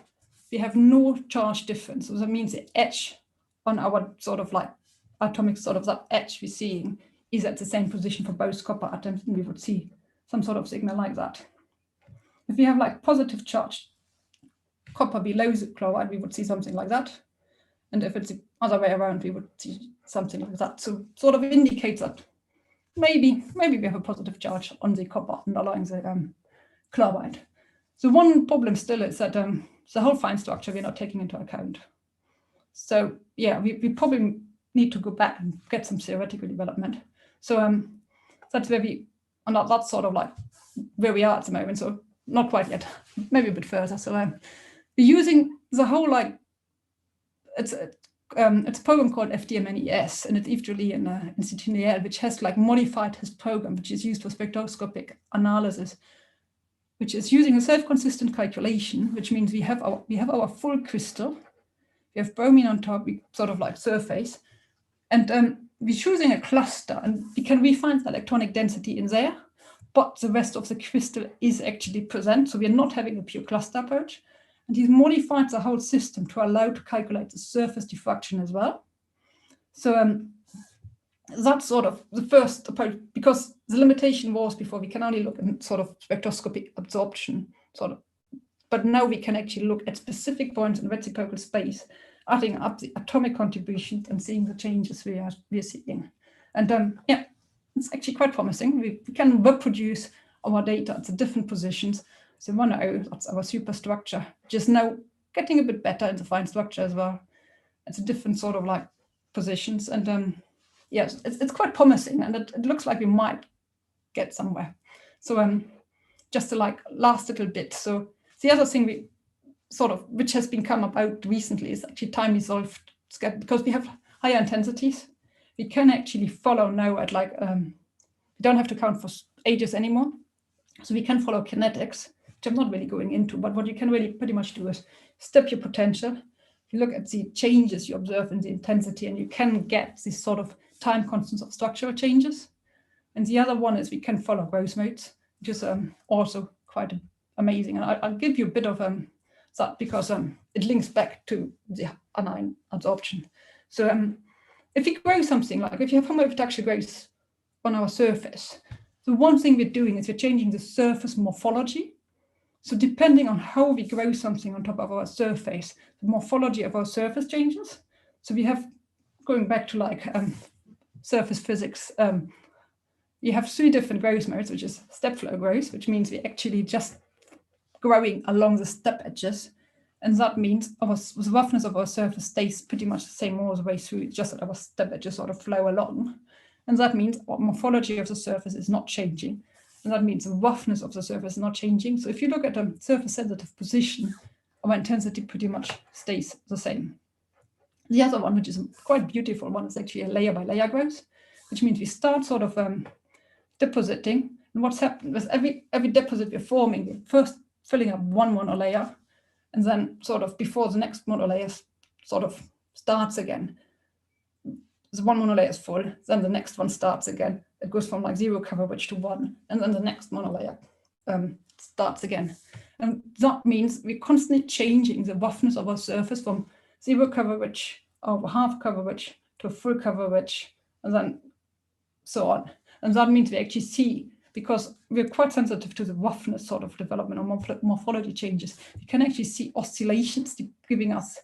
we have no charge difference. So that means the edge on our sort of like atomic sort of that edge we're seeing is at the same position for both copper atoms, and we would see some sort of signal like that. If we have like positive charge copper below the chloride, we would see something like that. And if it's the other way around, we would see something like that. So sort of indicates that maybe we have a positive charge on the copper underlying the chloride. So one problem still is that the whole fine structure we're not taking into account. So yeah, we probably need to go back and get some theoretical development. So that's where that's sort of like where we are at the moment. So not quite yet, maybe a bit further. So we're using the whole like, it's a program called FDMNES, and it's Yves Joly in In-situ, which has like modified his program, which is used for spectroscopic analysis, which is using a self-consistent calculation, which means we have our full crystal. We have bromine on top, we sort of like surface, and we're choosing a cluster, and we can refine the electronic density in there, but the rest of the crystal is actually present. So we're not having a pure cluster approach. And he's modified the whole system to allow to calculate the surface diffraction as well. So that's sort of the first approach, because the limitation was before we can only look at sort of spectroscopic absorption, sort of, but now we can actually look at specific points in reciprocal space, adding up the atomic contributions and seeing the changes we are seeing. And yeah, it's actually quite promising. We can reproduce our data at the different positions. So 1.0, that's our superstructure, just now getting a bit better in the fine structure as well. It's a different sort of like positions. And yes, it's quite promising, and it looks like we might get somewhere. So just to like last little bit. So the other thing which has been come about recently is actually time resolved, because we have higher intensities, we can actually follow now at like, we don't have to count for ages anymore. So we can follow kinetics, which I'm not really going into, but what you can really pretty much do is step your potential. You look at the changes you observe in the intensity, and you can get this sort of time constants of structural changes. And the other one is we can follow growth modes, which is also quite amazing. And I'll give you a bit of that because it links back to the anion adsorption. So if you grow something, like if you have homoreductive growth on our surface, the one thing we're doing is we're changing the surface morphology. So depending on how we grow something on top of our surface, the morphology of our surface changes. So we have, going back to like surface physics, you have 3 different growth modes, which is step flow growth, which means we're actually just growing along the step edges. And that means the roughness of our surface stays pretty much the same all the way through, just that our step edges sort of flow along. And that means our morphology of the surface is not changing. And that means the roughness of the surface is not changing. So if you look at a surface sensitive position, our intensity pretty much stays the same. The other one, which is a quite beautiful one, is actually a layer by layer growth, which means we start sort of depositing. And what's happened is every deposit we're forming, we're first filling up one monolayer, and then sort of before the next monolayer sort of starts again. The one monolayer is full, then the next one starts again. It goes from like 0 coverage to 1, and then the next monolayer starts again. And that means we're constantly changing the roughness of our surface from 0 coverage over half coverage to full coverage, and then so on. And that means we actually see, because we're quite sensitive to the roughness sort of development or morphology changes, we can actually see oscillations giving us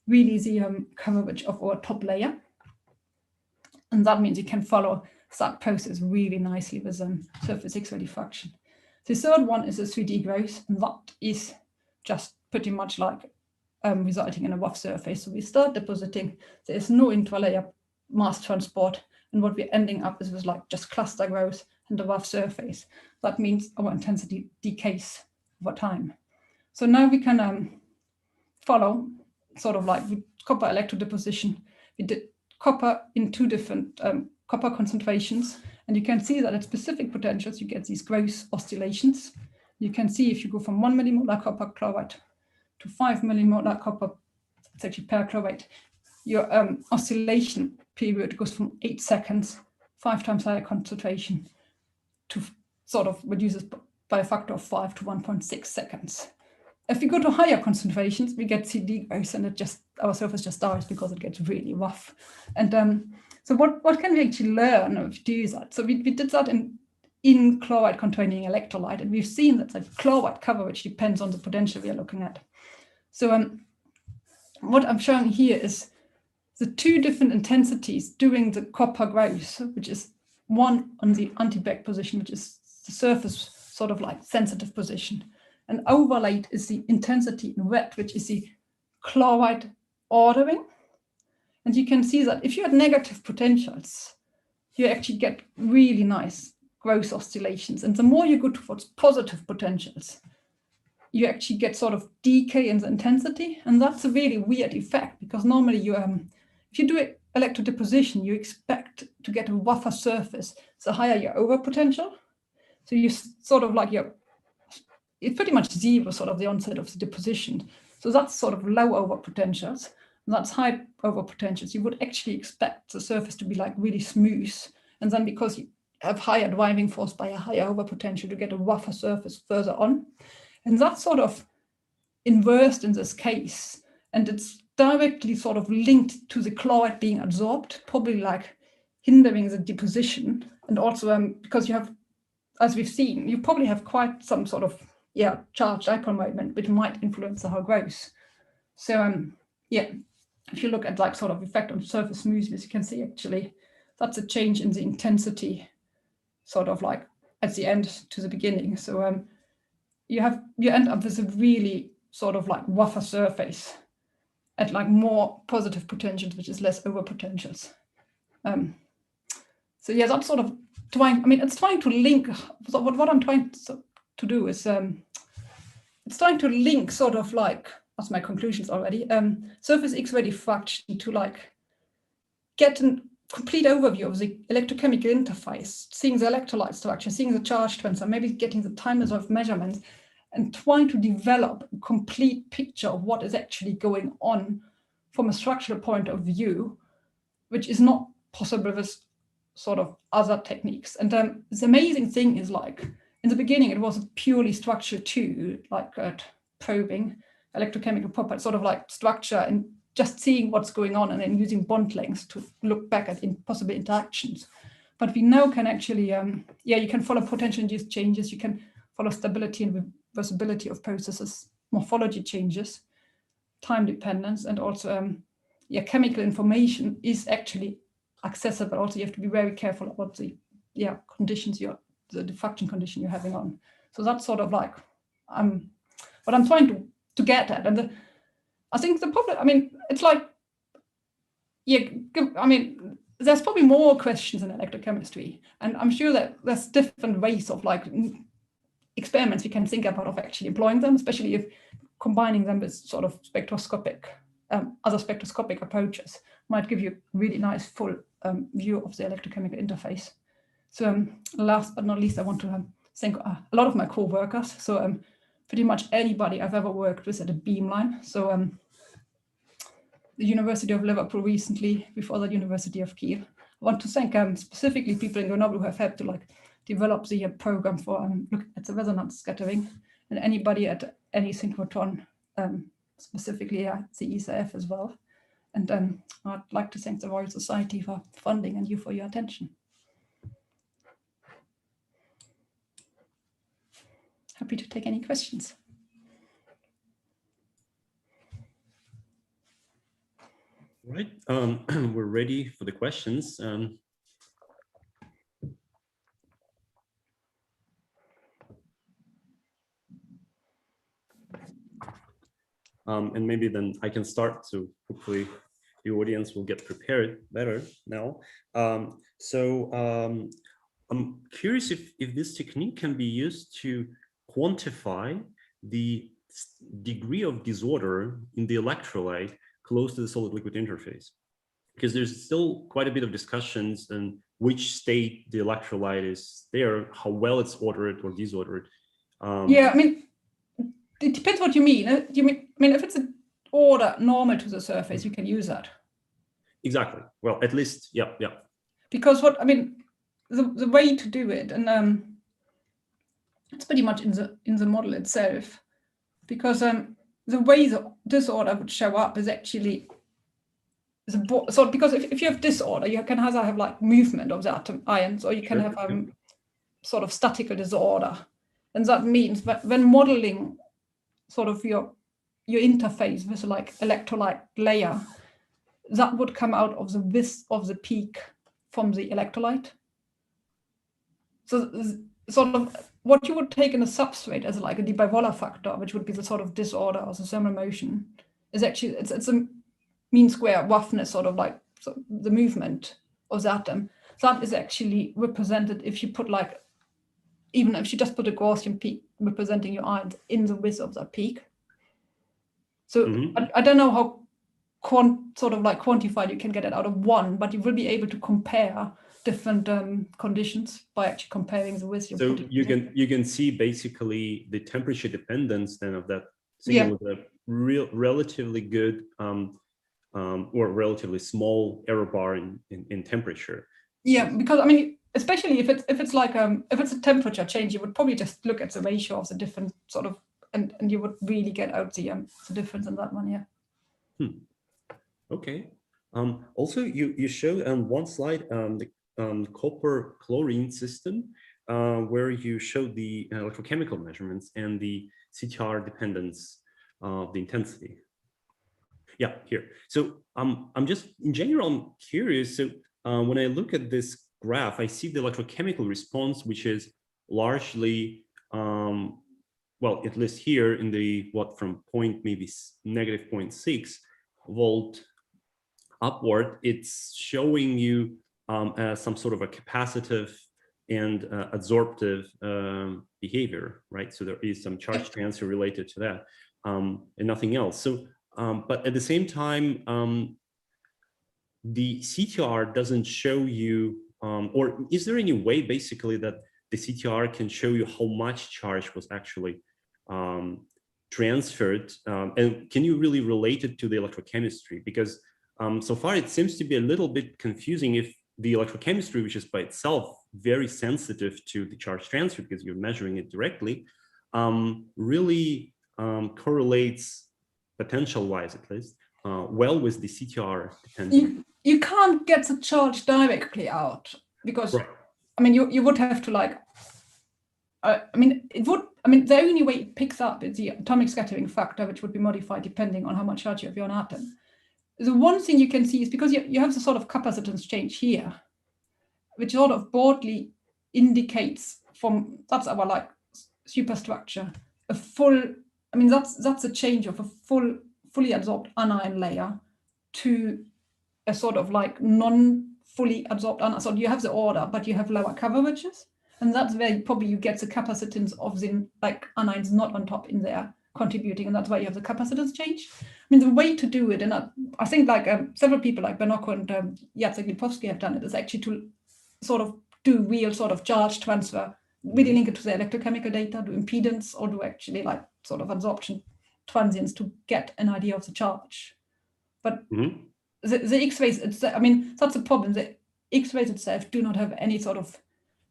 really the coverage of our top layer. And that means you can follow that process really nicely with surface X-ray diffraction. The third one is a 3D growth, and that is just pretty much like resulting in a rough surface. So we start depositing, there is no interlayer mass transport, and what we're ending up is with like just cluster growth and a rough surface. That means our intensity decays over time. So now we can follow sort of like with copper electrodeposition. We did copper in 2 different copper concentrations, and you can see that at specific potentials you get these growth oscillations. You can see if you go from 1 millimolar copper chloride to 5 millimolar copper, it's actually perchlorate, your oscillation period goes from 8 seconds, 5 times higher concentration, to sort of reduces by a factor of 5 to 1.6 seconds. If we go to higher concentrations, we get CD growth, and it just, our surface just dies because it gets really rough. And so what can we actually learn if we do that? So we did that in chloride containing electrolyte, and we've seen that the chloride coverage depends on the potential we are looking at. So what I'm showing here is the 2 different intensities during the copper growth, which is one on the anti-back position, which is the surface sort of like sensitive position. And overlaid is the intensity in red, which is the chloride ordering. And you can see that if you had negative potentials, you actually get really nice growth oscillations. And the more you go towards positive potentials, you actually get sort of decay in the intensity. And that's a really weird effect, because normally you, if you do electrodeposition, you expect to get a rougher surface, the higher your over potential. So you sort of like it's pretty much 0 sort of the onset of the deposition. So that's sort of low over potentials. And that's high over potentials. You would actually expect the surface to be like really smooth. And then because you have higher driving force by a higher over potential, to get a rougher surface further on. And that's sort of inversed in this case. And it's directly sort of linked to the chloride being adsorbed, probably like hindering the deposition. And also because you have, as we've seen, you probably have quite some sort of charged dipole moment, which might influence the whole growth. So if you look at like sort of effect on surface smoothness, you can see actually that's a change in the intensity, sort of like at the end to the beginning. So you end up with a really sort of like rougher surface at like more positive potentials, which is less over potentials. So yeah, that's sort of trying. I mean, it's trying to link. So what I'm trying to do is it's trying to link sort of like, that's my conclusions already, surface X-ray diffraction to like get a complete overview of the electrochemical interface, seeing the electrolyte structure, seeing the charge transfer, maybe getting the time resolved measurements, and trying to develop a complete picture of what is actually going on from a structural point of view, which is not possible with sort of other techniques. And the amazing thing is, like, in the beginning, it was a purely structure tool, like probing electrochemical properties, sort of like structure and just seeing what's going on and then using bond lengths to look back at possible interactions. But we now can actually, you can follow potential-induced changes, you can follow stability and reversibility of processes, morphology changes, time dependence, and also, chemical information is actually accessible. Also, you have to be very careful about the conditions the diffraction condition you're having on. So that's sort of like what I'm trying to get at. And I think the problem, I mean, it's like, I mean, there's probably more questions in electrochemistry, and I'm sure that there's different ways of like experiments we can think about of actually employing them, especially if combining them with sort of spectroscopic, other spectroscopic approaches might give you a really nice full view of the electrochemical interface. So last but not least, I want to thank a lot of my co-workers. So pretty much anybody I've ever worked with at a beamline. So the University of Liverpool recently, before the University of Kiev. I want to thank specifically people in Grenoble who have helped to like develop the program for looking at the resonance scattering, and anybody at any synchrotron, specifically at the ESAF as well. And I'd like to thank the Royal Society for funding and you for your attention. Happy to take any questions. Right, we're ready for the questions. And maybe then I can start, so hopefully the audience will get prepared better now. I'm curious if this technique can be used to quantify the degree of disorder in the electrolyte close to the solid-liquid interface, because there's still quite a bit of discussions on which state the electrolyte is there, how well it's ordered or disordered. Yeah, I mean, it depends what you mean. I mean, if it's an order normal to the surface, you can use that. Exactly. Well, at least, yeah. Because what I mean, the way to do it, and it's pretty much in the model itself, because the way the disorder would show up is actually so because if you have disorder, you can either have like movement of the atom ions, or you can have sort of statical disorder, and that means that when modeling sort of your interface with like electrolyte layer, that would come out of the width of the peak from the electrolyte. So sort of what you would take in a substrate as like a de Broglie factor, which would be the sort of disorder or the thermal motion, is actually it's a mean square roughness, sort of like the movement of the atom. That is actually represented if you put like, even if you just put a Gaussian peak representing your ions in the width of that peak. So I don't know how sort of like quantified you can get it out of one, but you will be able to compare different conditions by actually comparing the width. So you can see basically the temperature dependence then of that signal with a relatively good or relatively small error bar in temperature. Yeah, because I mean, especially if it's like if it's a temperature change, you would probably just look at the ratio of the different sort of, and you would really get out the difference in that one. Yeah. Okay. Also, you showed on one slide the copper chlorine system where you showed the electrochemical measurements and the CTR dependence of the intensity. Yeah, here. So I'm just, in general, I'm curious. So when I look at this graph, I see the electrochemical response, which is largely, well, at least here in the, from maybe negative 0.6 volt upward, it's showing you as some sort of a capacitive and adsorptive behavior, right? So there is some charge transfer related to that and nothing else. So, but at the same time, the CTR doesn't show you, or is there any way basically that the CTR can show you how much charge was actually transferred? And can you really relate it to the electrochemistry? Because so far it seems to be a little bit confusing if the electrochemistry, which is by itself very sensitive to the charge transfer because you're measuring it directly, really correlates, potential-wise at least, well with the CTR dependent. You can't get the charge directly out because, right. I mean, you would have to like, the only way it picks up is the atomic scattering factor, which would be modified depending on how much charge you have on an atom. The one thing you can see is because you have the sort of capacitance change here, which sort of broadly indicates from, that's our like superstructure, a full, I mean, that's a change of a fully adsorbed anion layer to a sort of like non-fully adsorbed anion. So you have the order, but you have lower coverages. And that's where probably you get the capacitance of the like anions not on top in there contributing, and that's why you have the capacitance change. I mean, the way to do it, and I think like several people like Benoko and Jacek Lipowski have done it, is actually to sort of do real sort of charge transfer, really link it to the electrochemical data, do impedance, or do actually like sort of absorption transients to get an idea of the charge. But the X-rays, I mean, that's a problem. The X-rays itself do not have any sort of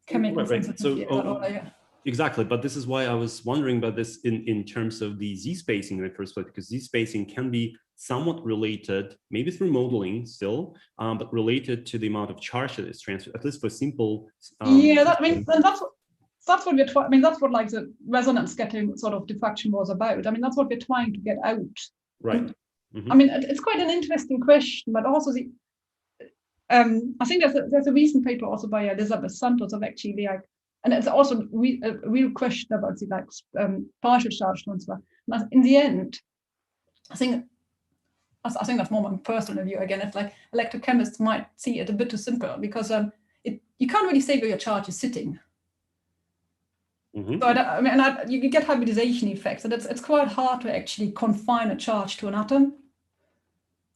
chemical sensitivity. So, exactly, but this is why I was wondering about this in terms of the Z-spacing in the first place, because Z-spacing can be somewhat related, maybe through modeling still, but related to the amount of charge that is transferred, at least for simple. Yeah, I mean, that's what we're trying. I mean, that's what like the resonance scattering sort of diffraction was about. I mean, that's what we're trying to get out. Right. I mean, it's quite an interesting question, but also the. I think there's a recent paper also by Elizabeth Santos of actually like, and it's also a real question about the like partial charge transfer. And in the end, I think that's more my personal view. Again, it's like electrochemists might see it a bit too simple because you can't really say where your charge is sitting. So you get hybridization effects, and it's quite hard to actually confine a charge to an atom.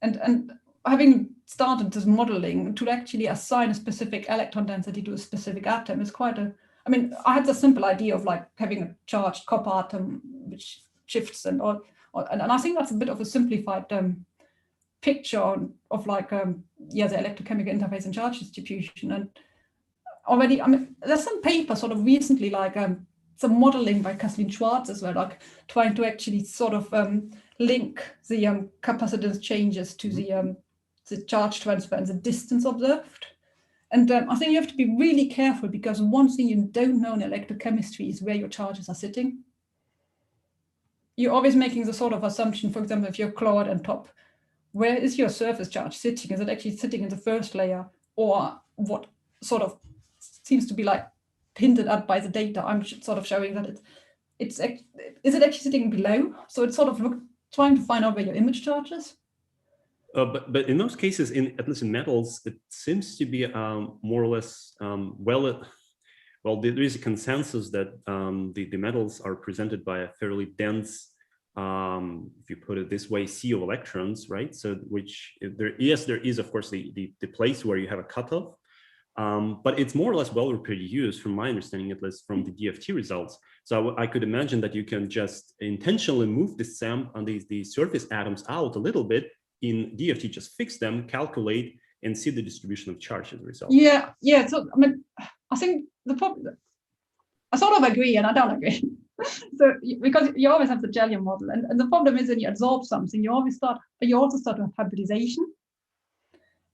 And having started this modeling to actually assign a specific electron density to a specific atom is quite a. I mean, I had the simple idea of like having a charged copper atom which shifts and I think that's a bit of a simplified picture of like the electrochemical interface and charge distribution. And already, I mean, there's some paper sort of recently like some modeling by Kathleen Schwartz as well, like trying to actually sort of link the capacitance changes to the charge transfer and the distance observed. And I think you have to be really careful because one thing you don't know in electrochemistry is where your charges are sitting. You're always making the sort of assumption, for example, if you're chloride on top, where is your surface charge sitting? Is it actually sitting in the first layer, or what sort of seems to be like hinted at by the data? I'm sort of showing that is it actually sitting below? So it's sort of trying to find out where your image charge is. But in those cases, at least in metals, it seems to be more or less well, there is a consensus that the metals are presented by a fairly dense, if you put it this way, sea of electrons, right? So there is of course the place where you have a cutoff, but it's more or less well reproduced from my understanding, at least from the DFT results. So I could imagine that you can just intentionally move the surface atoms out a little bit in DFT, just fix them, calculate, and see the distribution of charge as a result. Yeah. So I mean, I think the problem, I sort of agree and I don't agree. So because you always have the gallium model, and the problem is when you absorb something, you also start to have hybridization.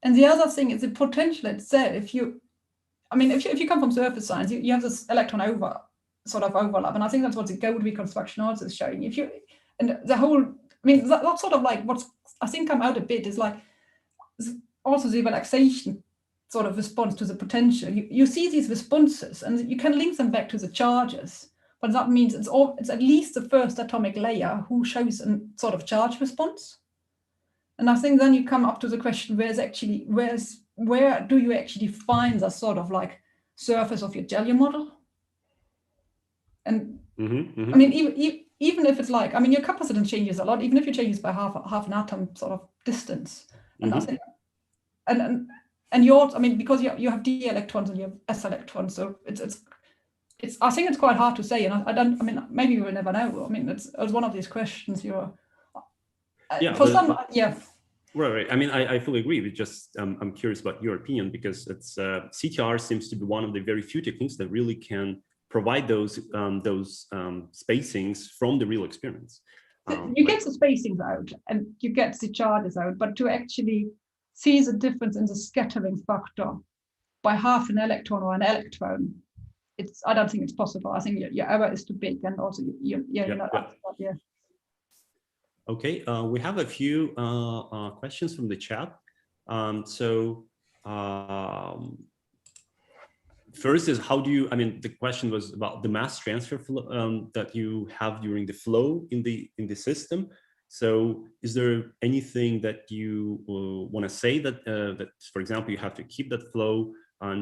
And the other thing is the potential itself. If you come from surface science, you have this electron overlap, and I think that's what the gold reconstruction also is showing. That's sort of like what's I think come out a bit is like also the relaxation sort of response to the potential. You see these responses and you can link them back to the charges, but that means it's at least the first atomic layer who shows a sort of charge response. And I think then you come up to the question, where do you actually find the sort of like surface of your gallium model? And I mean, even if it's like, I mean, your capacitance changes a lot, even if you changes by half an atom sort of distance. And I think and yours, I mean, because you have d electrons and you have s electrons, so it's I think it's quite hard to say, and I mean, maybe we'll never know. I mean, it's one of these questions. Right. I mean, I fully agree. We just I'm curious about your opinion, because it's CTR seems to be one of the very few techniques that really can provide those spacings from the real experiments. You get the spacings out and you get the charges out, but to actually see the difference in the scattering factor by half an electron or an electron, I don't think it's possible. I think your error is too big, and also you're not up to that, yeah. Okay, we have a few questions from the chat. First is, how do you, I mean, the question was about the mass transfer flow, that you have during the flow in the system. So is there anything that you want to say that, that, for example, you have to keep that flow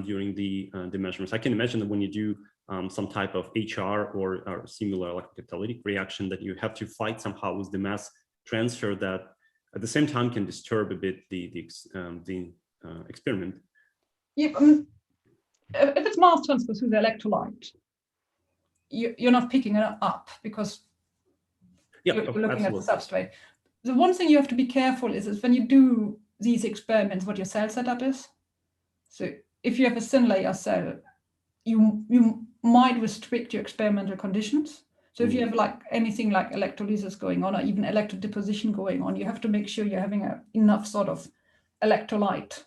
during the measurements? I can imagine that when you do some type of HR or similar electrocatalytic reaction, that you have to fight somehow with the mass transfer that at the same time can disturb a bit the experiment. Yeah, if it's mass transfer through the electrolyte, you're not picking it up because you're looking at the substrate. The one thing you have to be careful is when you do these experiments, what your cell setup is. So if you have a thin layer cell, you might restrict your experimental conditions. So if you have like anything like electrolysis going on, or even electrodeposition going on, you have to make sure you're having enough sort of electrolyte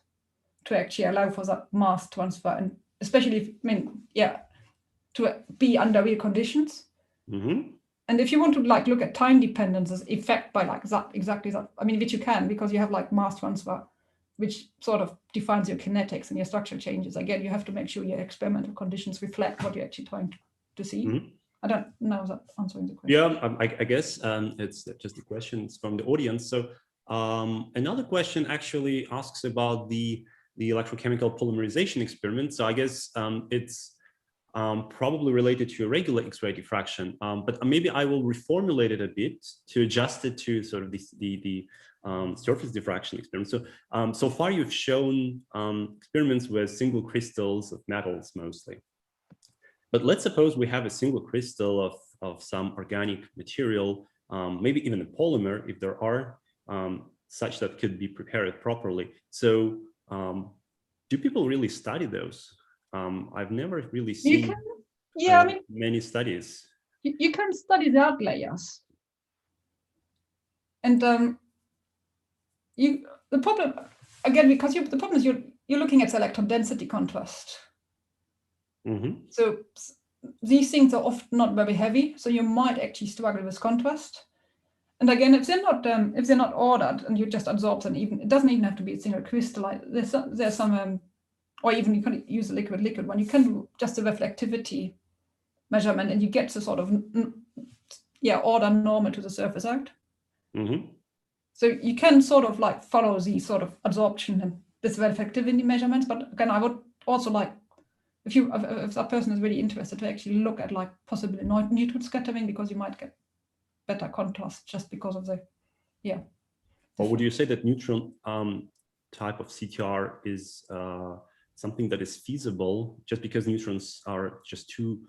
to actually allow for that mass transfer, and especially if, I mean, yeah, to be under real conditions. And if you want to like look at time dependences effect by like that, exactly that, I mean, which you can, because you have like mass transfer, which sort of defines your kinetics and your structural changes. Again, you have to make sure your experimental conditions reflect what you're actually trying to see. I don't know if that's answering the question. Yeah, I guess it's just the questions from the audience. So another question actually asks about the electrochemical polymerization experiment. So I guess it's probably related to a regular X-ray diffraction, but maybe I will reformulate it a bit to adjust it to sort of the surface diffraction experiment. So so far you've shown experiments with single crystals of metals mostly. But let's suppose we have a single crystal of some organic material, maybe even a polymer, if there are such that could be prepared properly. So do people really study those? I've never really seen many studies. You can study the out layers. And the problem, again, because the problem is you're looking at electron density contrast. So these things are often not very heavy, so you might actually struggle with contrast. And again, if they're not ordered and you just absorb them, even it doesn't even have to be a single crystal. There's some or even you can use a liquid one. You can do just a reflectivity measurement, and you get the sort of order normal to the surface out. So you can sort of like follow the sort of absorption and this reflectivity measurements. But again, I would also like, if that person is really interested, to actually look at like possibly neutron scattering, because you might get better contrast just because of the Or would you say that neutron type of CTR is something that is feasible, just because neutrons are just too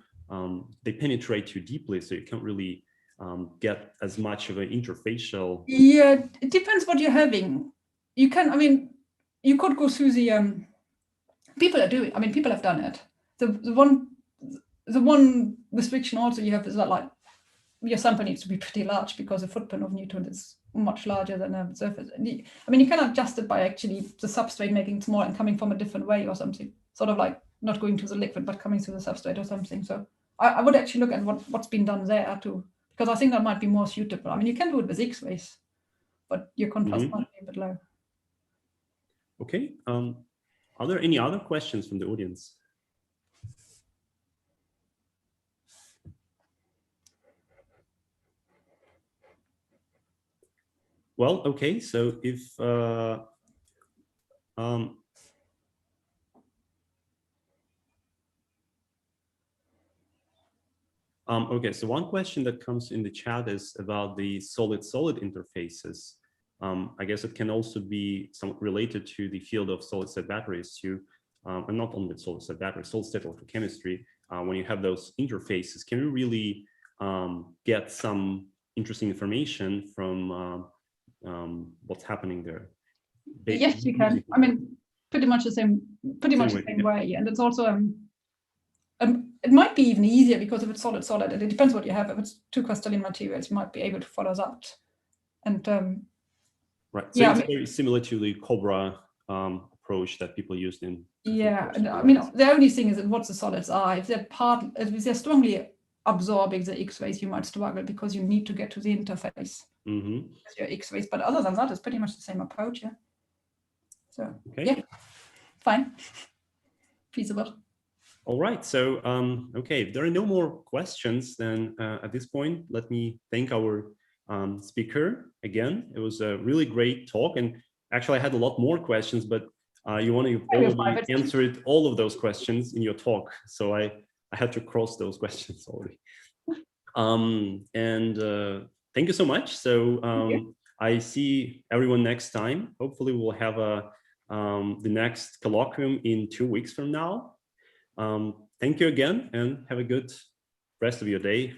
they penetrate too deeply, so you can't really get as much of an interfacial? Yeah, it depends what you're having. You can, I mean, you could go through the people are doing. I mean, people have done it. The one restriction also you have is that like your sample needs to be pretty large, because the footprint of neutron is much larger than a surface. I mean, you can adjust it by actually the substrate making it small and coming from a different way or something, sort of like not going to the liquid but coming through the substrate or something. So I would actually look at what's been done there too, because I think that might be more suitable. I mean, you can do it with X-rays, but your contrast might be a bit low. Okay. Are there any other questions from the audience? Well, okay. So if okay, so one question that comes in the chat is about the solid-solid interfaces. I guess it can also be somewhat related to the field of solid-state batteries too, and not only solid-state batteries, solid-state electrochemistry. When you have those interfaces, can you really get some interesting information from what's happening there? Yes, you can. I mean, pretty much the same way. And it's also it might be even easier because if it's solid, and it depends what you have. If it's two crystalline materials, you might be able to follow that. And right. So it's very similar to the Cobra approach that people used in. Yeah, and I mean, the only thing is that what the solids are. If they're strongly absorbing the X-rays, you might struggle because you need to get to the interface with your X-rays. But other than that, it's pretty much the same approach. Yeah. So yeah, fine, feasible. All right. So okay, if there are no more questions, then at this point, let me thank our speaker again. It was a really great talk, and actually, I had a lot more questions, but you already answered all of those questions in your talk, so I had to cross those questions already. Thank you so much. So I see everyone next time. Hopefully, we'll have the next colloquium in 2 weeks from now. Thank you again, and have a good rest of your day.